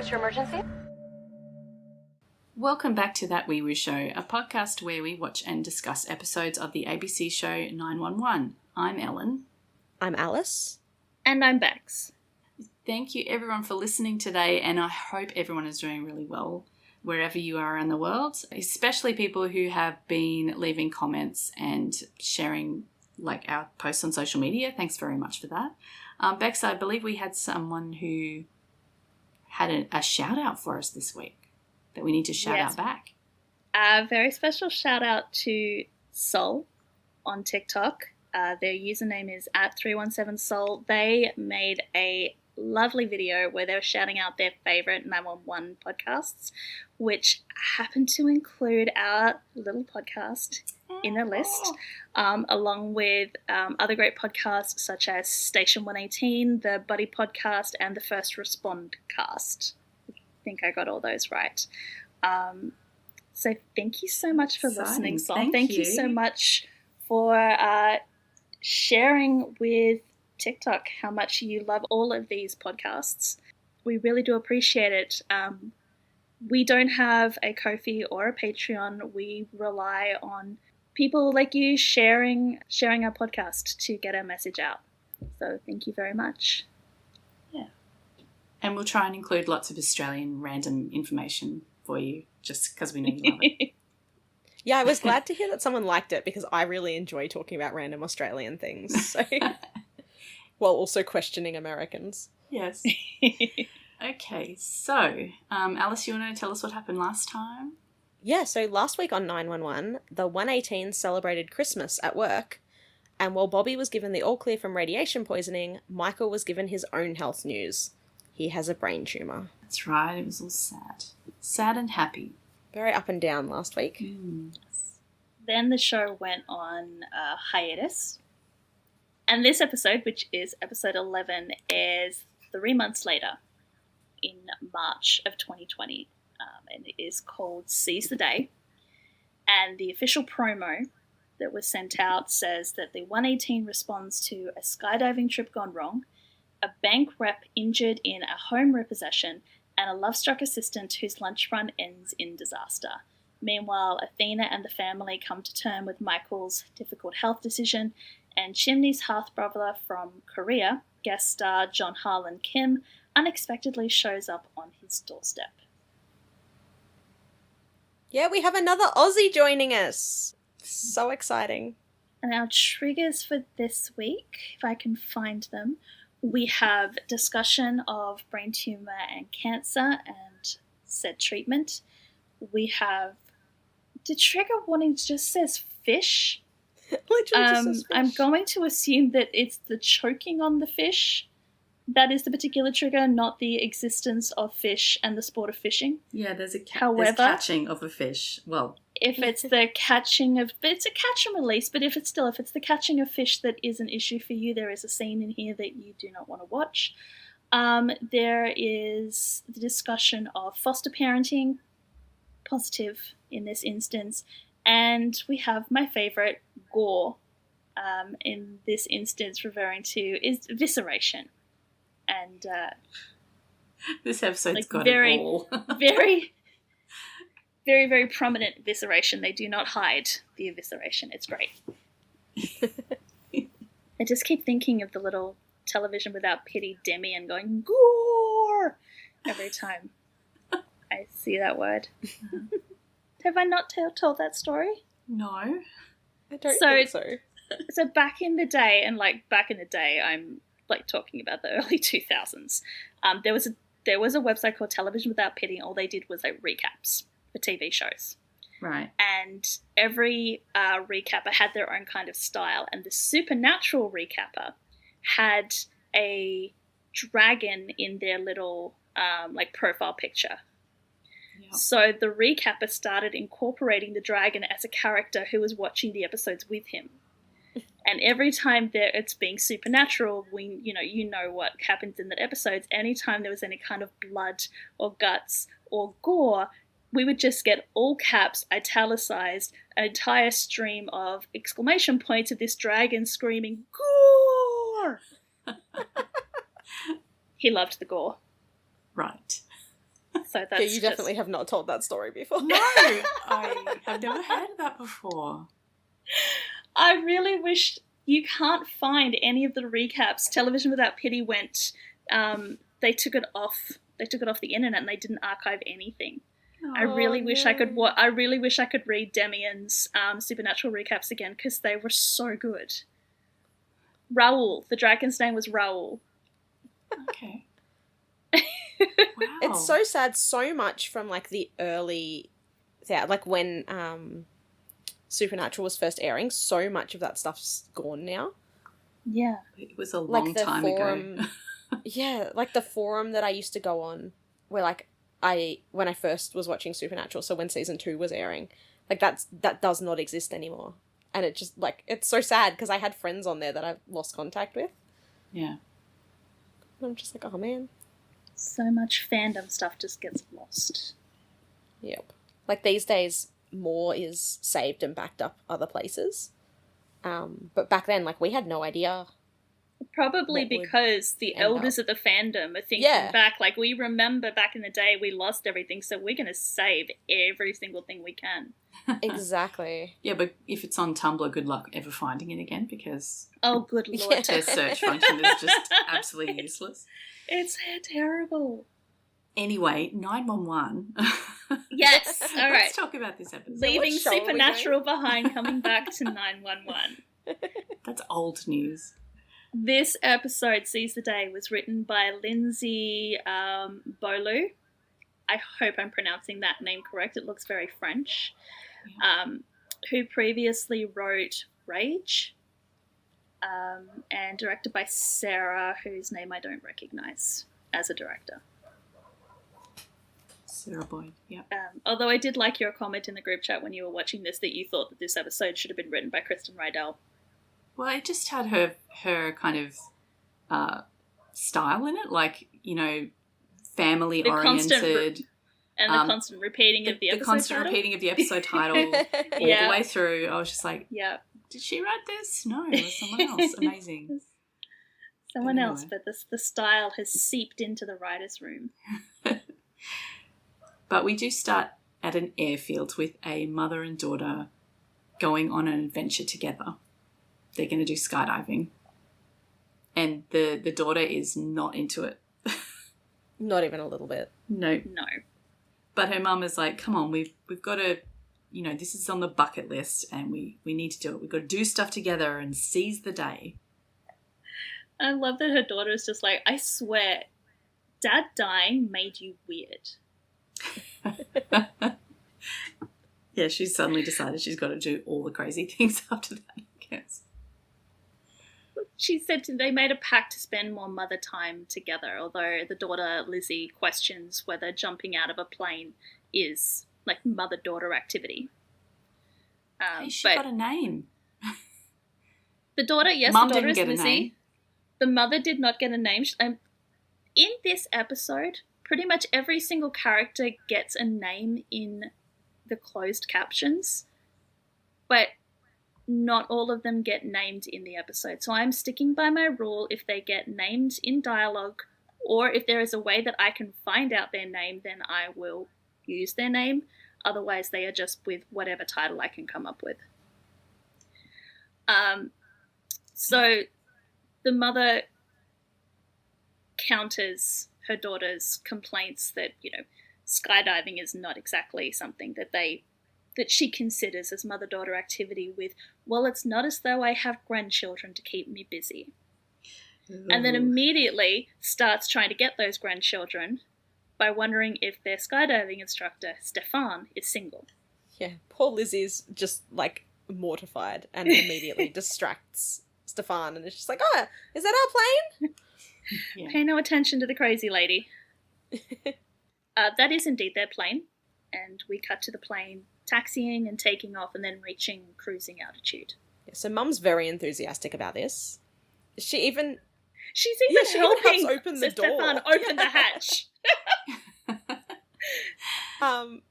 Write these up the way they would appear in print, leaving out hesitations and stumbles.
what's your emergency? Welcome back to That Weewoo Show, a podcast where we watch and discuss episodes of the ABC show 911. I'm Ellen. I'm Alice. And I'm Bex. Thank you everyone for listening today, and I hope everyone is doing really well wherever you are in the world, especially people who have been leaving comments and sharing our posts on social media. Thanks very much for that. Bex, I believe we had someone who had a shout out for us this week that we need to shout out back. A very special shout out to Sol on TikTok. Their username is @317Sol. They made a lovely video where they were shouting out their favorite 911 podcasts, which happened to include our little podcast in their list, along with other great podcasts such as Station 118, the Buddy Podcast, and the First Respond Cast. I think I got all those right. So thank you so much for listening, Sol. Thank you so much for sharing with TikTok how much you love all of these podcasts. We really do appreciate it. We don't have a Ko-fi or a Patreon. We rely on people like you sharing our podcast to get our message out. So thank you very much. Yeah. And we'll try and include lots of Australian random information for you, just because we know you love it. Yeah, I was glad to hear that someone liked it because I really enjoy talking about random Australian things. So. While also questioning Americans. Yes. Okay, so, Alice, you want to tell us what happened last time? Yeah, so last week on 911, the 118 celebrated Christmas at work, and while Bobby was given the all-clear from radiation poisoning, Michael was given his own health news. He has a brain tumour. That's right, it was all sad. Sad and happy. Very up and down last week. Then the show went on hiatus. And this episode, which is episode 11, airs 3 months later in March of 2020. And it is called Seize the Day. And the official promo that was sent out says that the 118 responds to a skydiving trip gone wrong, a bank rep injured in a home repossession, and a lovestruck assistant whose lunch run ends in disaster. Meanwhile, Athena and the family come to terms with Michael's difficult health decision, and Chimney's half-brother from Korea, guest star John Harlan Kim, unexpectedly shows up on his doorstep. Yeah, we have another Aussie joining us. So exciting. And our triggers for this week, if I can find them, we have discussion of brain tumour and cancer and said treatment. We have the trigger warning just says fish. I'm going to assume that it's the choking on the fish. That is the particular trigger, not the existence of fish and the sport of fishing. Yeah, there's However, catching of a fish. Well, if it's the catching of, it's a catch and release. But if it's the catching of fish that is an issue for you, there is a scene in here that you do not want to watch. There is the discussion of foster parenting, positive in this instance. And we have my favourite, gore, in this instance referring to is visceration. And this episode's got very, it all. very, very, very prominent visceration. They do not hide the evisceration. It's great. I just keep thinking of the little television without pity Demi and going, gore, every time I see that word. Have I not told that story? No. I don't think so. So back in the day, I'm talking about the early 2000s, there was a website called Television Without Pity, and all they did was recaps for TV shows. Right. And every recapper had their own kind of style, and the Supernatural recapper had a dragon in their little profile picture. Yep. So the recapper started incorporating the dragon as a character who was watching the episodes with him. And every time it's being supernatural, you know what happens in the episodes. Anytime there was any kind of blood or guts or gore, we would just get all caps, italicized, an entire stream of exclamation points of this dragon screaming, gore! He loved the gore. Right. So that's Yeah, you definitely have not told that story before. No, I have never heard that before. I really wish you can't find any of the recaps. Television Without Pity went. They took it off. They took it off the internet, and they didn't archive anything. I really wish I could. I really wish I could read Demian's Supernatural recaps again because they were so good. Raoul, the dragon's name was Raoul. Okay. Wow. It's so sad. So much from like the early, like when Supernatural was first airing. So much of that stuff's gone now. Yeah, it was a long time ago. Yeah, like the forum that I used to go on, where like when I first was watching Supernatural, so when season 2 was airing, like that does not exist anymore, and it just like it's so sad because I had friends on there that I've lost contact with. Yeah, and I'm just like, oh man, so much fandom stuff just gets lost. Yep, like these days more is saved and backed up other places, but back then like we had no idea. Probably because the elders of the fandom are thinking back, like, we remember back in the day we lost everything, so we're going to save every single thing we can. Exactly. Yeah, but if it's on Tumblr, good luck ever finding it again because... Oh, good lord. Their search function is just absolutely useless. It's terrible. Anyway, 911. Yes, all right. Let's talk about this episode. Leaving Supernatural behind, coming back to 911. That's old news. This episode, Seize the Day, was written by Lindsay Bolu. I hope I'm pronouncing that name correct. It looks very French. Who previously wrote Rage, and directed by Sarah, whose name I don't recognise as a director. Sarah Boyd, yeah. Although I did like your comment in the group chat when you were watching this that you thought that this episode should have been written by Kristen Rydell. Well, it just had her kind of style in it, like, you know, family-oriented. And the constant repeating of the episode title. The constant repeating of the episode title all the way through. I was just like, did she write this? No, it was someone else. Amazing. Someone else, but the style has seeped into the writer's room. But we do start at an airfield with a mother and daughter going on an adventure together. They're going to do skydiving. And the daughter is not into it. Not even a little bit. No. But her mum is like, come on, we've got to, you know, this is on the bucket list and we need to do it. We've got to do stuff together and seize the day. I love that her daughter is just like, I swear, Dad dying made you weird. Yeah, she's suddenly decided she's got to do all the crazy things after that, I guess. She said they made a pact to spend more mother time together, although the daughter, Lizzie, questions whether jumping out of a plane is like mother-daughter activity. Hey, she got a name. The daughter, yes, Mum the daughter didn't is get a Lizzie. name. The mother did not get a name. In this episode, pretty much every single character gets a name in the closed captions, but not all of them get named in the episode. So I'm sticking by my rule. If they get named in dialogue, or if there is a way that I can find out their name, then I will use their name. Otherwise, they are just with whatever title I can come up with. So the mother counters her daughter's complaints that, you know, skydiving is not exactly something that she considers as mother-daughter activity with, well, it's not as though I have grandchildren to keep me busy. Ooh. And then immediately starts trying to get those grandchildren by wondering if their skydiving instructor, Stefan, is single. Yeah, poor Lizzie's just, like, mortified and immediately distracts Stefan and it's just like, oh, is that our plane? Yeah. Pay no attention to the crazy lady. That is indeed their plane, and we cut to the plane taxiing and taking off and then reaching cruising altitude. Yeah, so Mum's very enthusiastic about this. She's even helping open the door. Stefan open the hatch.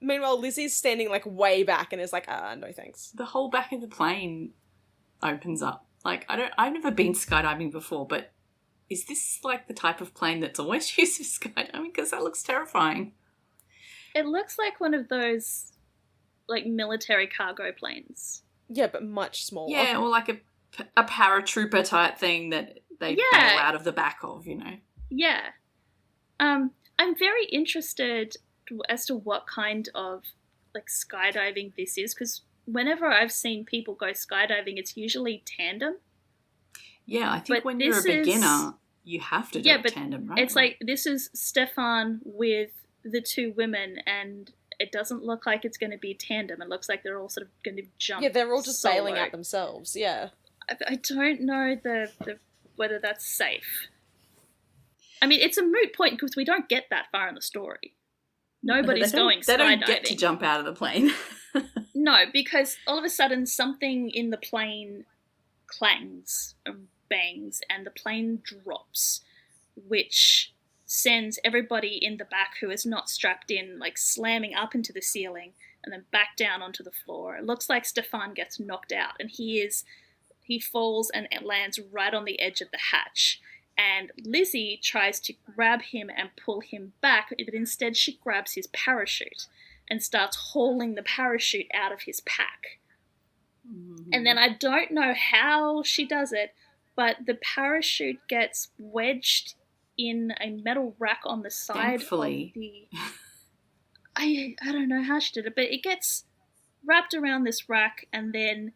Meanwhile, Lizzie's standing like way back and is like, no thanks. The whole back of the plane opens up. Like, I've never been skydiving before, but is this like the type of plane that's always used for skydiving? Because that looks terrifying. It looks like one of those, like, military cargo planes. Yeah, but much smaller. Yeah, or like a paratrooper type thing that they bail out of the back of, you know. Yeah. I'm very interested as to what kind of, like, skydiving this is, because whenever I've seen people go skydiving, it's usually tandem. Yeah, I think when you're a beginner, you have to do it tandem, right? It's like, this is Stefan with the two women, and it doesn't look like it's going to be tandem. It looks like they're all sort of going to jump. Yeah, they're all just solo. bailing out themselves, yeah. I don't know whether that's safe. I mean, it's a moot point because we don't get that far in the story. Nobody's going skydiving. They don't get to jump out of the plane. No, because all of a sudden something in the plane clangs and bangs and the plane drops, which sends everybody in the back who is not strapped in, like, slamming up into the ceiling and then back down onto the floor. It looks like Stefan gets knocked out, and he falls and lands right on the edge of the hatch. And Lizzie tries to grab him and pull him back, but instead she grabs his parachute and starts hauling the parachute out of his pack. Mm-hmm. And then I don't know how she does it, but the parachute gets wedged in a metal rack on the side of the... I don't know how she did it, but it gets wrapped around this rack, and then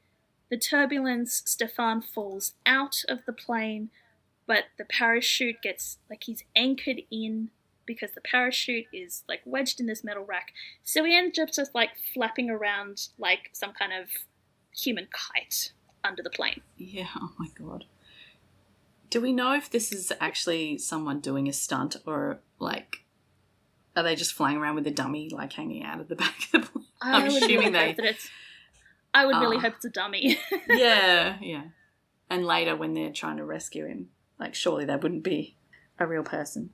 the turbulence, Stefan falls out of the plane, but the parachute gets, like, he's anchored in because the parachute is, like, wedged in this metal rack. So he ends up just, like, flapping around like some kind of human kite under the plane. Yeah, oh my God. Do we know if this is actually someone doing a stunt, or, like, are they just flying around with a dummy, like, hanging out of the back of the plane? I'm assuming I would really hope it's a dummy. Yeah. And later when they're trying to rescue him, like, surely that wouldn't be a real person.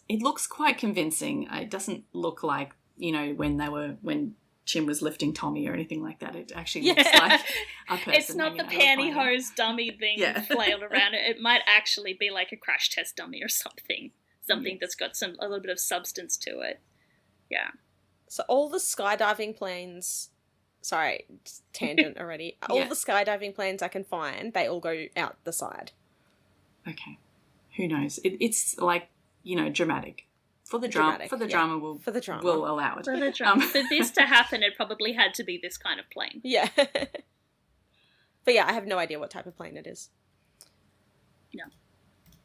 It looks quite convincing. It doesn't look like, you know, when Chim was lifting Tommy or anything like that. It actually looks like a person. It's not the pantyhose dummy thing flailed around it. It might actually be like a crash test dummy or something. Something that's got a little bit of substance to it. Yeah. So all the skydiving planes... Sorry, tangent already. All the skydiving planes I can find, they all go out the side. Okay. Who knows? It's like, you know, dramatic. For the drama, we'll allow it. For the drama. For this to happen, it probably had to be this kind of plane. Yeah. But yeah, I have no idea what type of plane it is. No.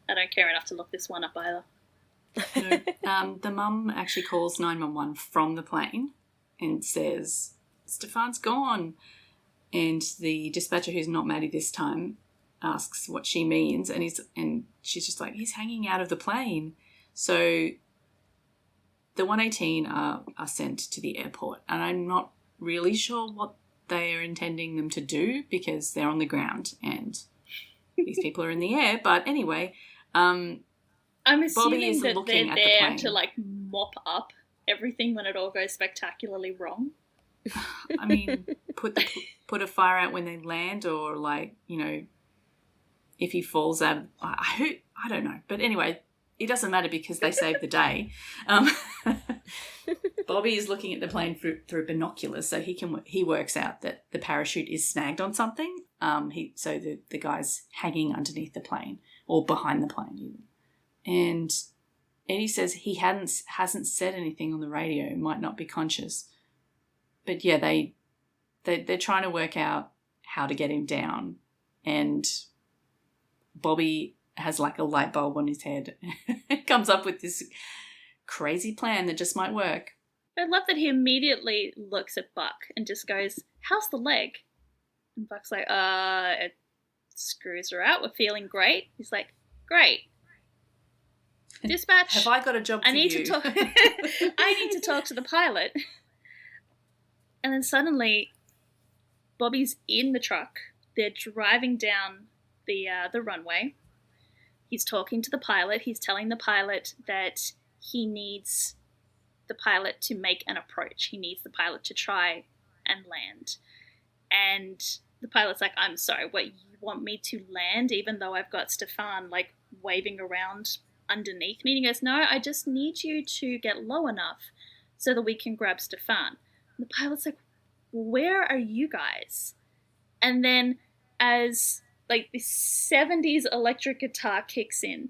I don't care enough to look this one up either. No. The mum actually calls 911 from the plane and says, Stefan's gone. And the dispatcher, who's not Maddie this time, asks what she means, and she's just like, he's hanging out of the plane. So the 118 are sent to the airport, and I'm not really sure what they are intending them to do because they're on the ground and these people are in the air. But anyway, I'm assuming that they're there the to, like, mop up everything when it all goes spectacularly wrong. I mean, put a fire out when they land, or, like, you know, if he falls out. I don't know, but anyway, it doesn't matter because they saved the day. Bobby is looking at the plane through binoculars, so he works out that the parachute is snagged on something. So the guy's hanging underneath the plane or behind the plane even. And Eddie says he hasn't said anything on the radio, might not be conscious. But yeah, they're trying to work out how to get him down, and Bobby has, like, a light bulb on his head. Comes up with this crazy plan that just might work. I love that he immediately looks at Buck and just goes, "How's the leg?" And Buck's like, it screws her out. We're feeling great. He's like, "Great. Dispatch. Have I got a job for you? I need to talk to the pilot." And then suddenly, Bobby's in the truck. They're driving down the runway. He's talking to the pilot. He's telling the pilot that he needs the pilot to make an approach. He needs the pilot to try and land. And the pilot's like, "I'm sorry, what, you want me to land even though I've got Stefan, like, waving around underneath me?" And he goes, "No, I just need you to get low enough so that we can grab Stefan. And the pilot's like, where are you guys? And then as like this 70s electric guitar kicks in,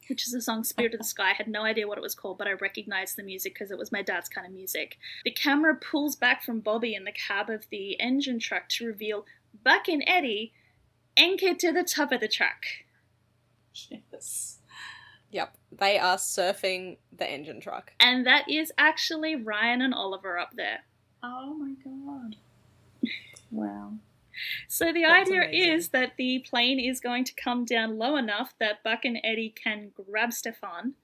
which is the song Spirit of the Sky. I had no idea what it was called, but I recognized the music because it was my dad's kind of music. The camera pulls back from Bobby in the cab of the engine truck to reveal Buck and Eddie anchored to the top of the truck. Yes. Yep, they are surfing the engine truck. And that is actually Ryan and Oliver up there. Oh my god. Wow. So the That's idea amazing. is that the plane is going to come down low enough that Buck and Eddie can grab Stefan,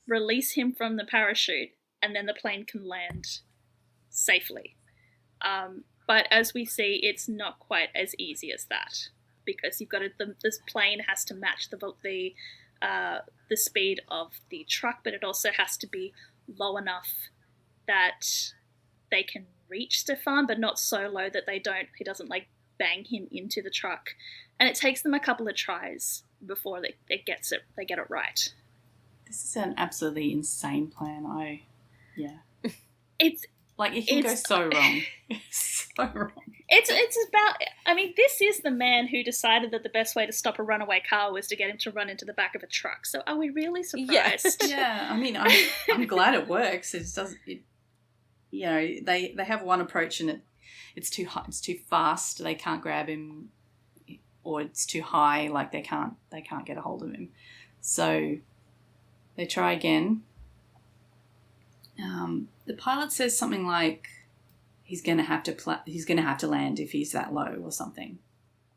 release him from the parachute, and then the plane can land safely. But as we see, it's not quite as easy as that, because you've got to, this plane has to match the speed of the truck, but it also has to be low enough that they can reach Stefan, but not so low that he doesn't like bang him into the truck. And it takes them a couple of tries before they get it right. This is an absolutely insane plan. It's like, it can go so wrong. So wrong. It's about, I mean, this is the man who decided that the best way to stop a runaway car was to get him to run into the back of a truck. So are we really surprised? Yeah, I mean, I'm glad it works. It doesn't. You know, they have one approach and it's too high, it's too fast. They can't grab him, or it's too high. Like they can't get a hold of him. So they try again. The pilot says something like he's gonna have to land if he's that low or something.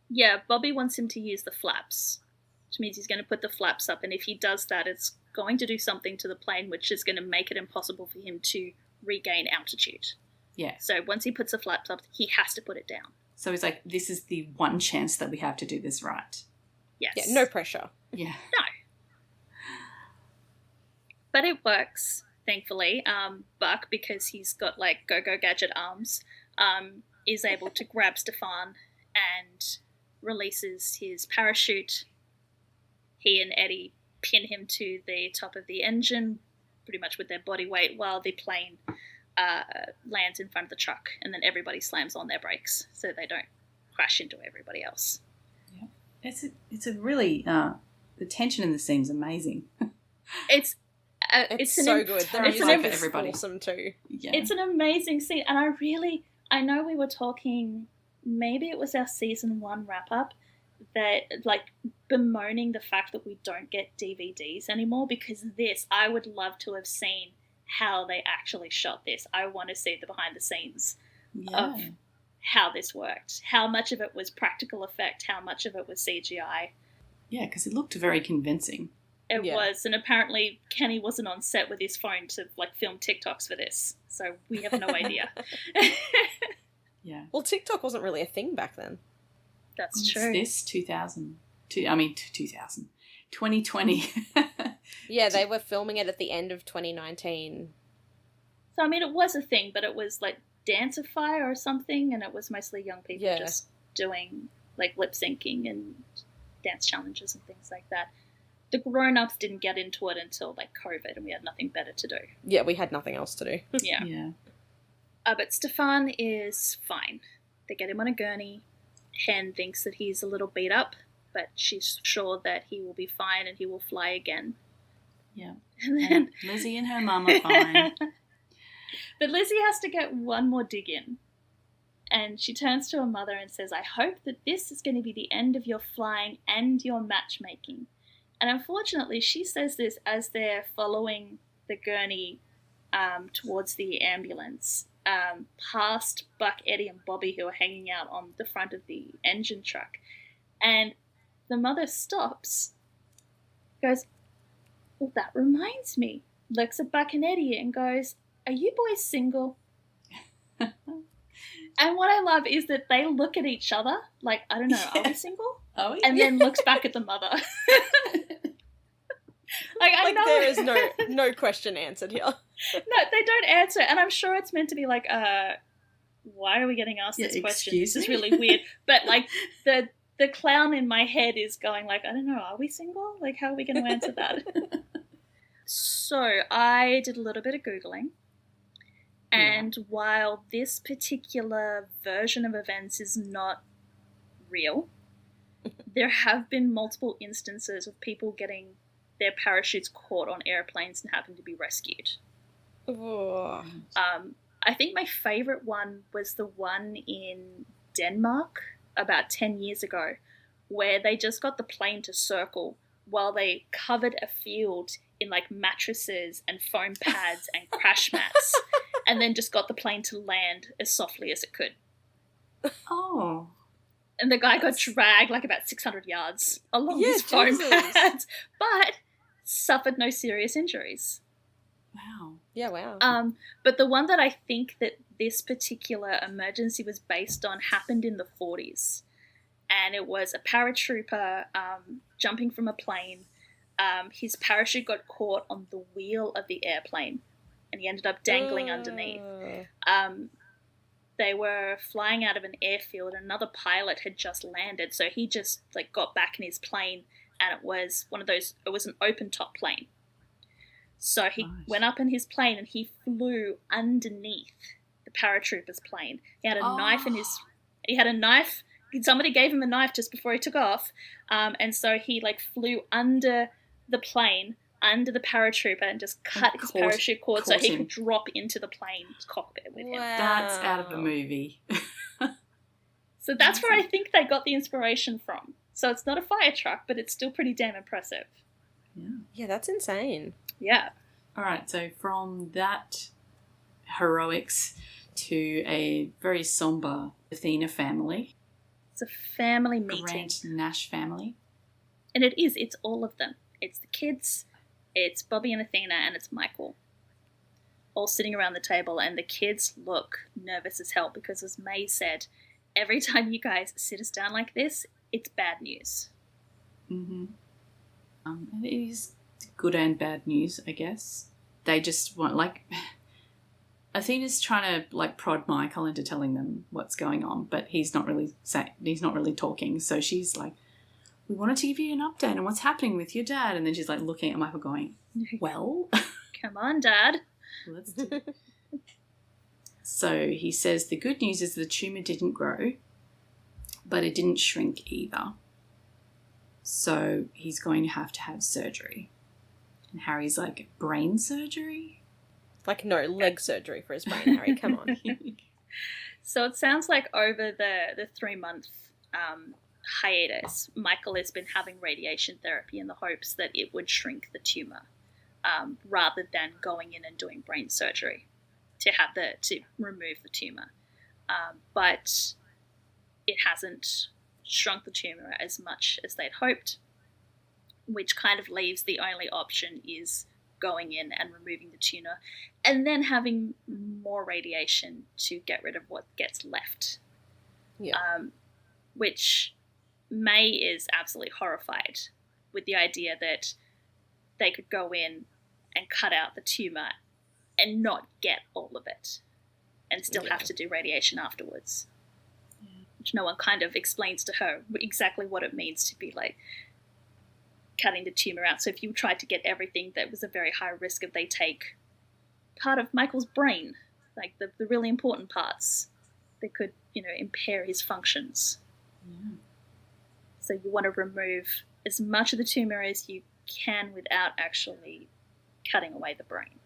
Yeah, Bobby wants him to use the flaps, which means he's going to put the flaps up, and if he does that, it's going to do something to the plane, which is going to make it impossible for him to regain altitude. Yeah. So once he puts the flaps up, he has to put it down. So he's like, this is the one chance that we have to do this right. Yes. Yeah, no pressure. Yeah. No. But it works, thankfully. Buck, because he's got like go-go gadget arms, is able to grab Stefan and releases his parachute. He and Eddie pin him to the top of the engine, pretty much with their body weight, while the plane lands in front of the truck, and then everybody slams on their brakes so they don't crash into everybody else. Yeah. It's a really the tension in the scene is amazing. It's so good. The It's music an, is everybody. awesome too. Yeah. It's an amazing scene, and I know we were talking, maybe it was our season 1 wrap up, that like bemoaning the fact that we don't get DVDs anymore, because I would love to have seen how they actually shot this. I want to see the behind the scenes of how this worked, how much of it was practical effect, how much of it was CGI. Yeah, because it looked very convincing. It was, and apparently Kenny wasn't on set with his phone to like film TikToks for this, so we have no idea. Yeah. Well, TikTok wasn't really a thing back then. That's true. This 2020. Yeah, they were filming it at the end of 2019. So, I mean, it was a thing, but it was like Danceify or something, and it was mostly young people just doing like lip syncing and dance challenges and things like that. The grown-ups didn't get into it until like COVID, and we had nothing better to do. Yeah, we had nothing else to do. Yeah. Yeah. But Stefan is fine. They get him on a gurney. Hen thinks that he's a little beat up, but she's sure that he will be fine and he will fly again. Yeah. And then And Lizzie and her mum are fine. But Lizzie has to get one more dig in. And she turns to her mother and says, I hope that this is going to be the end of your flying and your matchmaking. And unfortunately, she says this as they're following the gurney towards the ambulance, past Buck, Eddie, and Bobby, who are hanging out on the front of the engine truck. And the mother stops, goes, well, that reminds me, looks at Buck and Eddie and goes, are you boys single? And what I love is that they look at each other like, I don't know, are we single? Oh, yeah. And then looks back at the mother. I know there is no question answered here. No, they don't answer, and I'm sure it's meant to be like, why are we getting asked this question? This is really weird. But like the clown in my head is going like, I don't know, are we single? Like, how are we going to answer that? So I did a little bit of Googling, And while this particular version of events is not real, there have been multiple instances of people getting their parachutes caught on airplanes and having to be rescued. Oh. I think my favourite one was the one in Denmark about 10 years ago, where they just got the plane to circle while they covered a field in like mattresses and foam pads and crash mats, and then just got the plane to land as softly as it could. Oh. And the guy got dragged like about 600 yards along his foam pads, but suffered no serious injuries. Wow. Yeah, wow. But the one that I think that this particular emergency was based on happened in the 40s. And it was a paratrooper jumping from a plane. His parachute got caught on the wheel of the airplane, and he ended up dangling underneath. They were flying out of an airfield, and another pilot had just landed, so he just like got back in his plane, and it was an open top plane. So he went up in his plane and he flew underneath the paratrooper's plane. He had a knife in his. He had a knife. Somebody gave him a knife just before he took off, and so he like flew under the plane, under the paratrooper, and just cut his parachute cord so he could drop into the plane's cockpit with him. That's out of a movie. So that's where I think they got the inspiration from. So it's not a fire truck, but it's still pretty damn impressive. Yeah, that's insane. Yeah. All right, so from that heroics to a very somber Athena family. It's a family meeting. Grant Nash family. And it's all of them. It's the kids, it's Bobby and Athena, and it's Michael. All sitting around the table, and the kids look nervous as hell because, as May said, every time you guys sit us down like this, it's bad news. Mm-hmm. It is good and bad news, I guess. They just want, like... Athena's trying to like prod Michael into telling them what's going on, but he's not really talking. So she's like, "We wanted to give you an update on what's happening with your dad," and then she's like looking at Michael, going, "Well, come on, Dad, let's do it." So he says the good news is the tumor didn't grow, but it didn't shrink either. So he's going to have surgery. And Harry's like, "Brain surgery?" Like, no, leg surgery for his brain, Harry. Come on. So it sounds like over the 3-month hiatus, Michael has been having radiation therapy in the hopes that it would shrink the tumour, rather than going in and doing brain surgery to remove the tumour. But it hasn't shrunk the tumour as much as they'd hoped, which kind of leaves the only option is going in and removing the tumour and then having more radiation to get rid of what gets left. Yeah. Which May is absolutely horrified with the idea that they could go in and cut out the tumour and not get all of it and still have to do radiation afterwards. Yeah. Which no one kind of explains to her exactly what it means to be like cutting the tumour out. So if you tried to get everything, that was a very high risk if they take part of Michael's brain, like the really important parts. They could, impair his functions. Yeah. So you want to remove as much of the tumour as you can without actually cutting away the brain.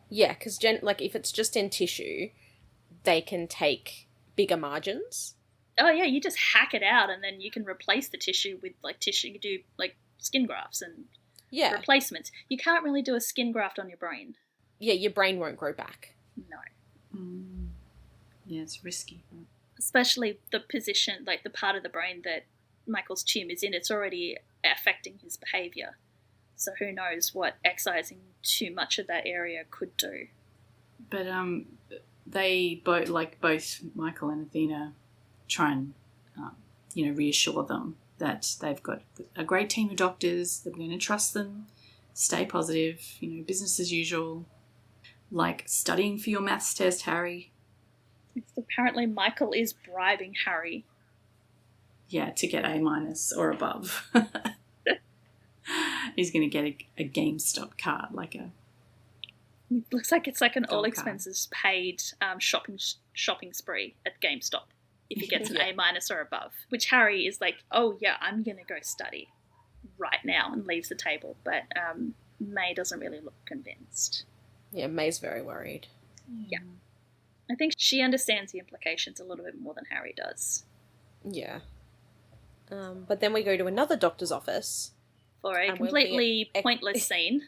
Yeah, because if it's just in tissue, they can take bigger margins. Oh yeah, you just hack it out and then you can replace the tissue with tissue. You can do skin grafts and replacements. You can't really do a skin graft on your brain. Yeah, your brain won't grow back. No. Yeah, it's risky. Especially the position, the part of the brain that Michael's tumour is in, it's already affecting his behaviour. So who knows what excising too much of that area could do. But they both Michael and Athena try and reassure them that they've got a great team of doctors, that we're going to trust them, stay positive, business as usual, like studying for your maths test, Harry. Apparently Michael is bribing Harry. Yeah, to get A- or above. He's going to get a GameStop card, like a It looks like it's like an all Okay. expenses paid shopping spree at GameStop if he gets an A- or above. Which Harry is like, oh yeah, I'm gonna go study right now, and leaves the table. But May doesn't really look convinced. Yeah, May's very worried. Yeah. I think she understands the implications a little bit more than Harry does. Yeah. But then we go to another doctor's office. For a And we're completely looking at- pointless scene.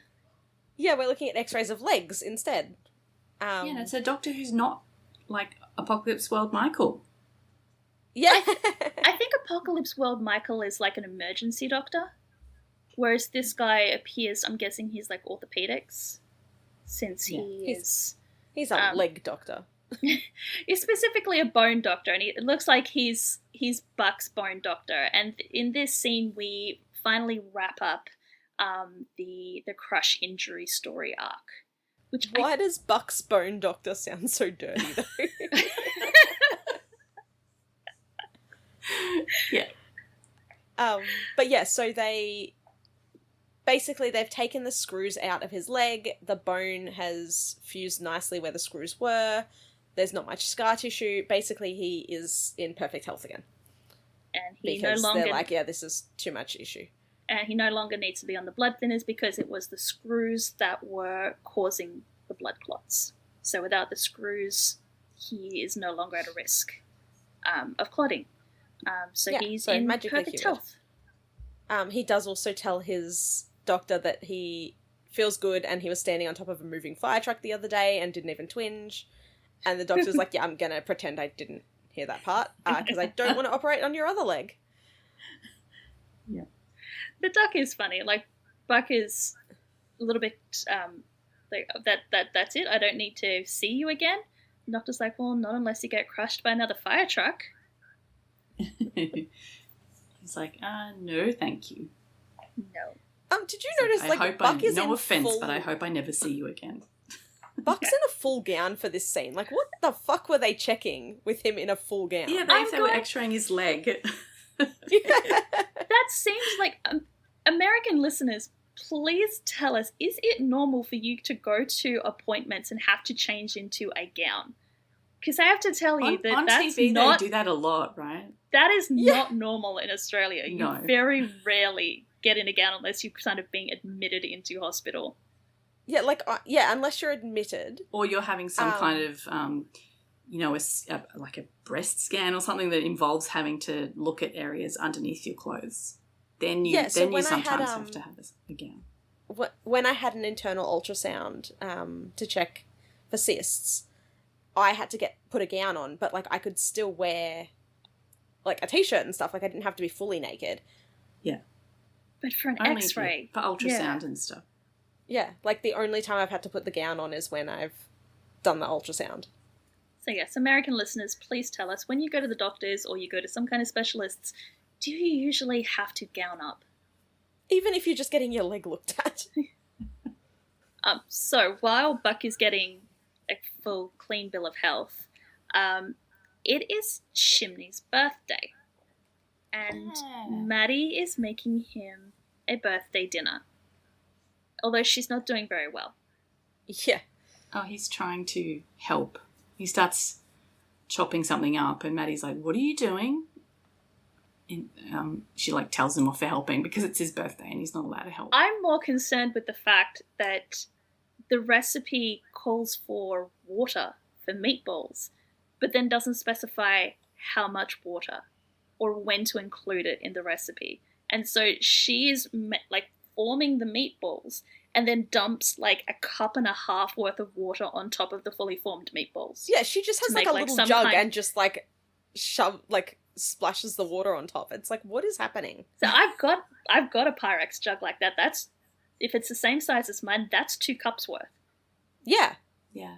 Yeah, we're looking at x-rays of legs instead. Yeah, and it's a doctor who's not like Apocalypse World Michael. Yeah. I think Apocalypse World Michael is like an emergency doctor, whereas this guy appears, I'm guessing he's like orthopedics, since he is... He's a leg doctor. He's specifically a bone doctor, and it looks like he's Buck's bone doctor. And in this scene, we finally wrap up the Crush injury story arc. Which Why does Buck's bone doctor sound so dirty, though? Yeah. But yeah, so they've taken the screws out of his leg. The bone has fused nicely where the screws were. There's not much scar tissue. Basically, he is in perfect health again. And he Because no longer... they're like, yeah, this is too much issue. And he no longer needs to be on the blood thinners because it was the screws that were causing the blood clots. So without the screws, he is no longer at a risk of clotting. He's in magically perfect cured. health. He does also tell his doctor that he feels good and he was standing on top of a moving fire truck the other day and didn't even twinge. And the doctor's like, yeah, I'm going to pretend I didn't hear that part because I don't want to operate on your other leg. Yeah. The Duck is funny. Like, Buck is a little bit like, that's it. I don't need to see you again. The doctor's like, well, not unless you get crushed by another fire truck. He's like, no, thank you. No. Did you notice, like, Buck is no in offense, full... but I hope I never see you again. Buck's in a full gown for this scene. Like, what the fuck were they checking with him in a full gown? Yeah, they were x-raying his leg. That seems like... American listeners, please tell us, is it normal for you to go to appointments and have to change into a gown? Because I have to tell you that on that's TV, not... they do that a lot, right? That is not normal in Australia. You No. very rarely get in a gown unless you're kind of being admitted into hospital. Yeah, unless you're admitted. Or you're having some kind of, like a breast scan or something that involves having to look at areas underneath your clothes. Then you sometimes have to have a gown. When I had an internal ultrasound to check for cysts, I had to put a gown on, but like I could still wear like a t-shirt and stuff. Like I didn't have to be fully naked. Yeah. But for an Only X-ray, for ultrasound and stuff. Yeah, like the only time I've had to put the gown on is when I've done the ultrasound. So yes, American listeners, please tell us, when you go to the doctors or you go to some kind of specialists, do you usually have to gown up? Even if you're just getting your leg looked at. So while Buck is getting a full clean bill of health, it is Chimney's birthday. And Maddie is making him a birthday dinner. Although she's not doing very well. Yeah. Oh, he's trying to help. He starts chopping something up and Maddie's like, what are you doing? And she like tells him off for helping because it's his birthday and he's not allowed to help. I'm more concerned with the fact that the recipe calls for water for meatballs, but then doesn't specify how much water or when to include it in the recipe. And so she is like forming the meatballs and then dumps like a cup and a half worth of water on top of the fully formed meatballs. Yeah, she just has like a little jug and just like splashes the water on top. It's like, what is happening? So I've got a Pyrex jug like that. That's, if it's the same size as mine, that's 2 cups worth. Yeah. Yeah.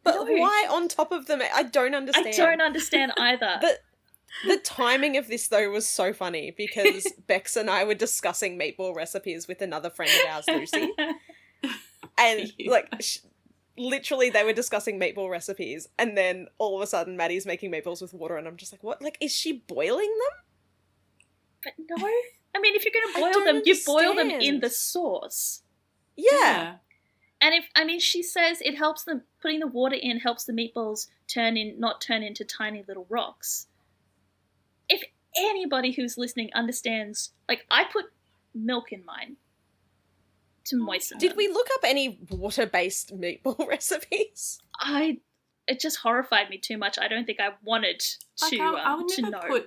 But why on top of them? I don't understand. I don't understand either. The timing of this, though, was so funny because Bex and I were discussing meatball recipes with another friend of ours, Lucy. And, literally they were discussing meatball recipes and then all of a sudden Maddie's making meatballs with water and I'm just like, what? Like, is she boiling them? But no. I mean, if you're going to boil them, you boil them in the sauce. Yeah. And she says it helps them, putting the water in helps the meatballs not turn into tiny little rocks. If anybody who's listening understands, like, I put milk in mine to moisten Did them. we look up any water-based meatball recipes? It just horrified me too much. I don't think I wanted to I would to never know.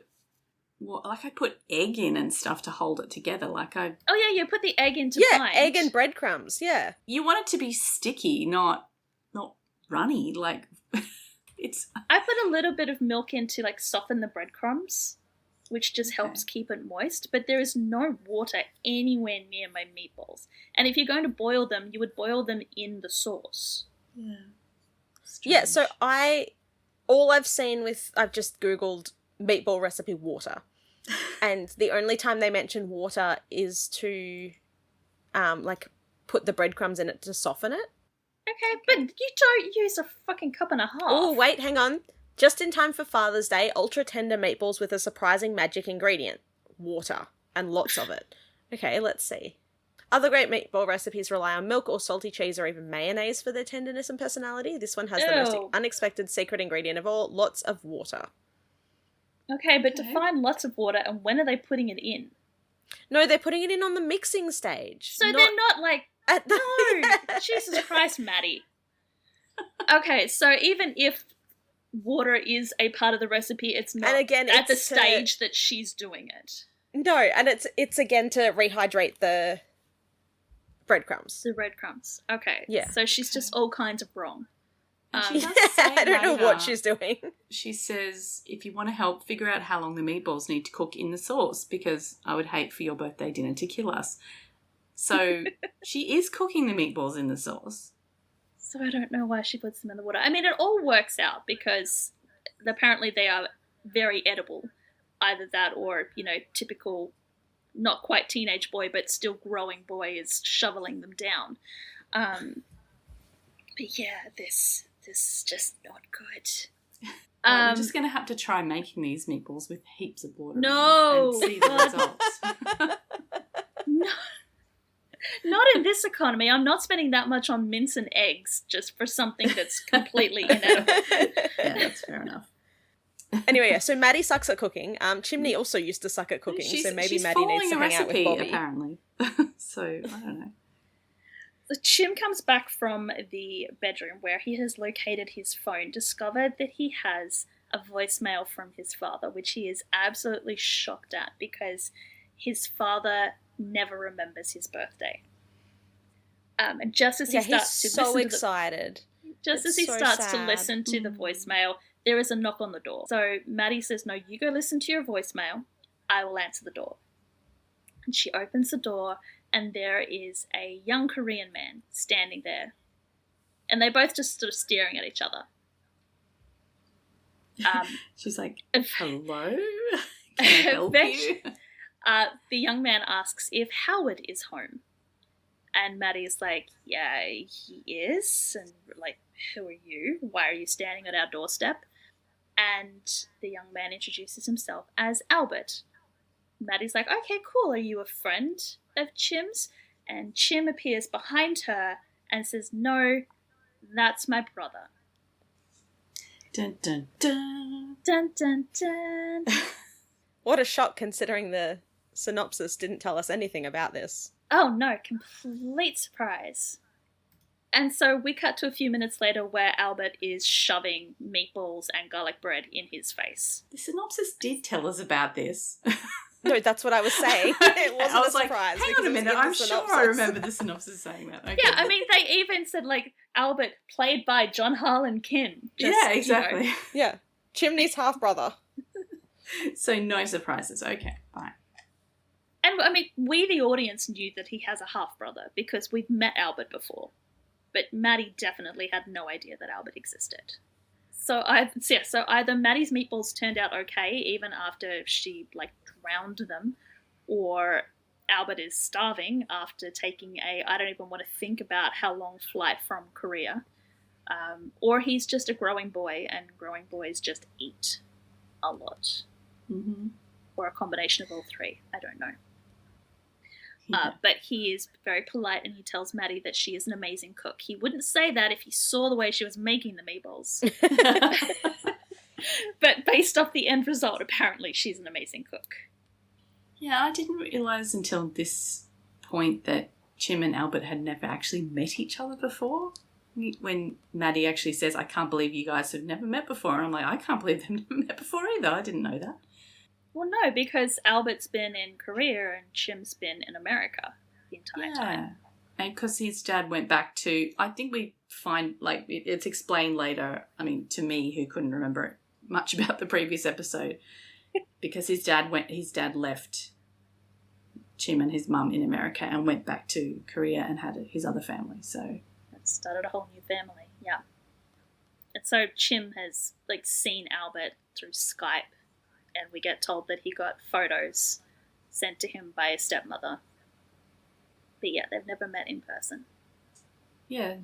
I put egg in and stuff to hold it together. Oh yeah, you put the egg into bind. egg and breadcrumbs. Yeah, You want it to be sticky, not runny. Like it's. I put a little bit of milk in to like soften the breadcrumbs, which just Okay. helps keep it moist. But there is no water anywhere near my meatballs. And if you're going to boil them, you would boil them in the sauce. Yeah. yeah. So I've just Googled meatball recipe water, and the only time they mention water is to, put the breadcrumbs in it to soften it. Okay, but you don't use a fucking cup and a half. Oh, wait, hang on. Just in time for Father's Day, ultra tender meatballs with a surprising magic ingredient: water, and lots of it. Okay, let's see. Other great meatball recipes rely on milk or salty cheese or even mayonnaise for their tenderness and personality. This one has the most Ew. unexpected secret ingredient of all: lots of water. Okay, but define lots of water, and when are they putting it in? No, they're putting it in on the mixing stage. So they're not like, at the no, Jesus Christ, Maddie. Okay, so even if water is a part of the recipe, it's not And again, at the it's stage that she's doing it. No, and it's again to rehydrate the breadcrumbs. The breadcrumbs. Okay. Yeah. So she's just all kinds of wrong. And she does say I don't know later, what she's doing. She says, if you want to help, figure out how long the meatballs need to cook in the sauce, because I would hate for your birthday dinner to kill us. So she is cooking the meatballs in the sauce. So I don't know why she puts them in the water. I mean, it all works out because apparently they are very edible. Either that or, typical, not quite teenage boy, but still growing boy is shoveling them down. But yeah, this is just not good. We're just going to have to try making these meatballs with heaps of water No! and see the results. No. Not in this economy. I'm not spending that much on mince and eggs just for something that's completely inedible. Yeah, that's fair enough. Anyway, yeah, so Maddie sucks at cooking. Chimney also used to suck at cooking, so maybe Maddie needs to hang out with Bobby. Apparently. So, I don't know. So Chim comes back from the bedroom where he has located his phone, discovered that he has a voicemail from his father, which he is absolutely shocked at because his father never remembers his birthday. And just as he starts he's to so listen excited. Just as he starts to listen to the voicemail, there is a knock on the door. So Maddie says, no, you go listen to your voicemail. I will answer the door. And she opens the door, and there is a young Korean man standing there. And they're both just sort of staring at each other. She's like, hello? Can I help you? The young man asks if Howard is home. And Maddie's like, yeah, he is. And like, who are you? Why are you standing at our doorstep? And the young man introduces himself as Albert. Maddie's like, okay, cool. Are you a friend of Chim's? And Chim appears behind her and says, no, that's my brother. Dun, dun, dun. Dun, dun, dun. What a shock, considering the synopsis didn't tell us anything about this. Oh no, complete surprise. And so we cut to a few minutes later where Albert is shoving meatballs and garlic bread in his face. The synopsis did tell us about this. No, that's what I was saying. It wasn't I was a like, surprise. hang because on a it was minute, in the I'm sure synopsis. I remember the synopsis saying that. Okay. Yeah, I mean, they even said, like, Albert, played by John Harlan Kim. Just, yeah, exactly. Yeah. Chimney's half-brother. So no surprises. Okay, fine. And, I mean, we, the audience, knew that he has a half-brother because we've met Albert before. But Maddie definitely had no idea that Albert existed. So either Maddie's meatballs turned out okay, even after she, like, drowned them, or Albert is starving after taking I don't even want to think about how long flight from Korea, or he's just a growing boy, and growing boys just eat a lot. Mm-hmm. Or a combination of all three. I don't know. Yeah. But he is very polite and he tells Maddie that she is an amazing cook. He wouldn't say that if he saw the way she was making the meatballs. But based off the end result, apparently she's an amazing cook. Yeah, I didn't realise until this point that Chim and Albert had never actually met each other before. When Maddie actually says, I can't believe you guys have never met before. And I'm like, I can't believe they've never met before either. I didn't know that. Well, no, because Albert's been in Korea and Chim's been in America the entire time. And because his dad went back to, I think we find, like, it's explained later, I mean, to me, who couldn't remember much about the previous episode, because his dad left Chim and his mum in America and went back to Korea and had his other family, so... Started a whole new family, yeah. And so Chim has, like, seen Albert through Skype, and we get told that he got photos sent to him by his stepmother. But yeah, they've never met in person. Yeah,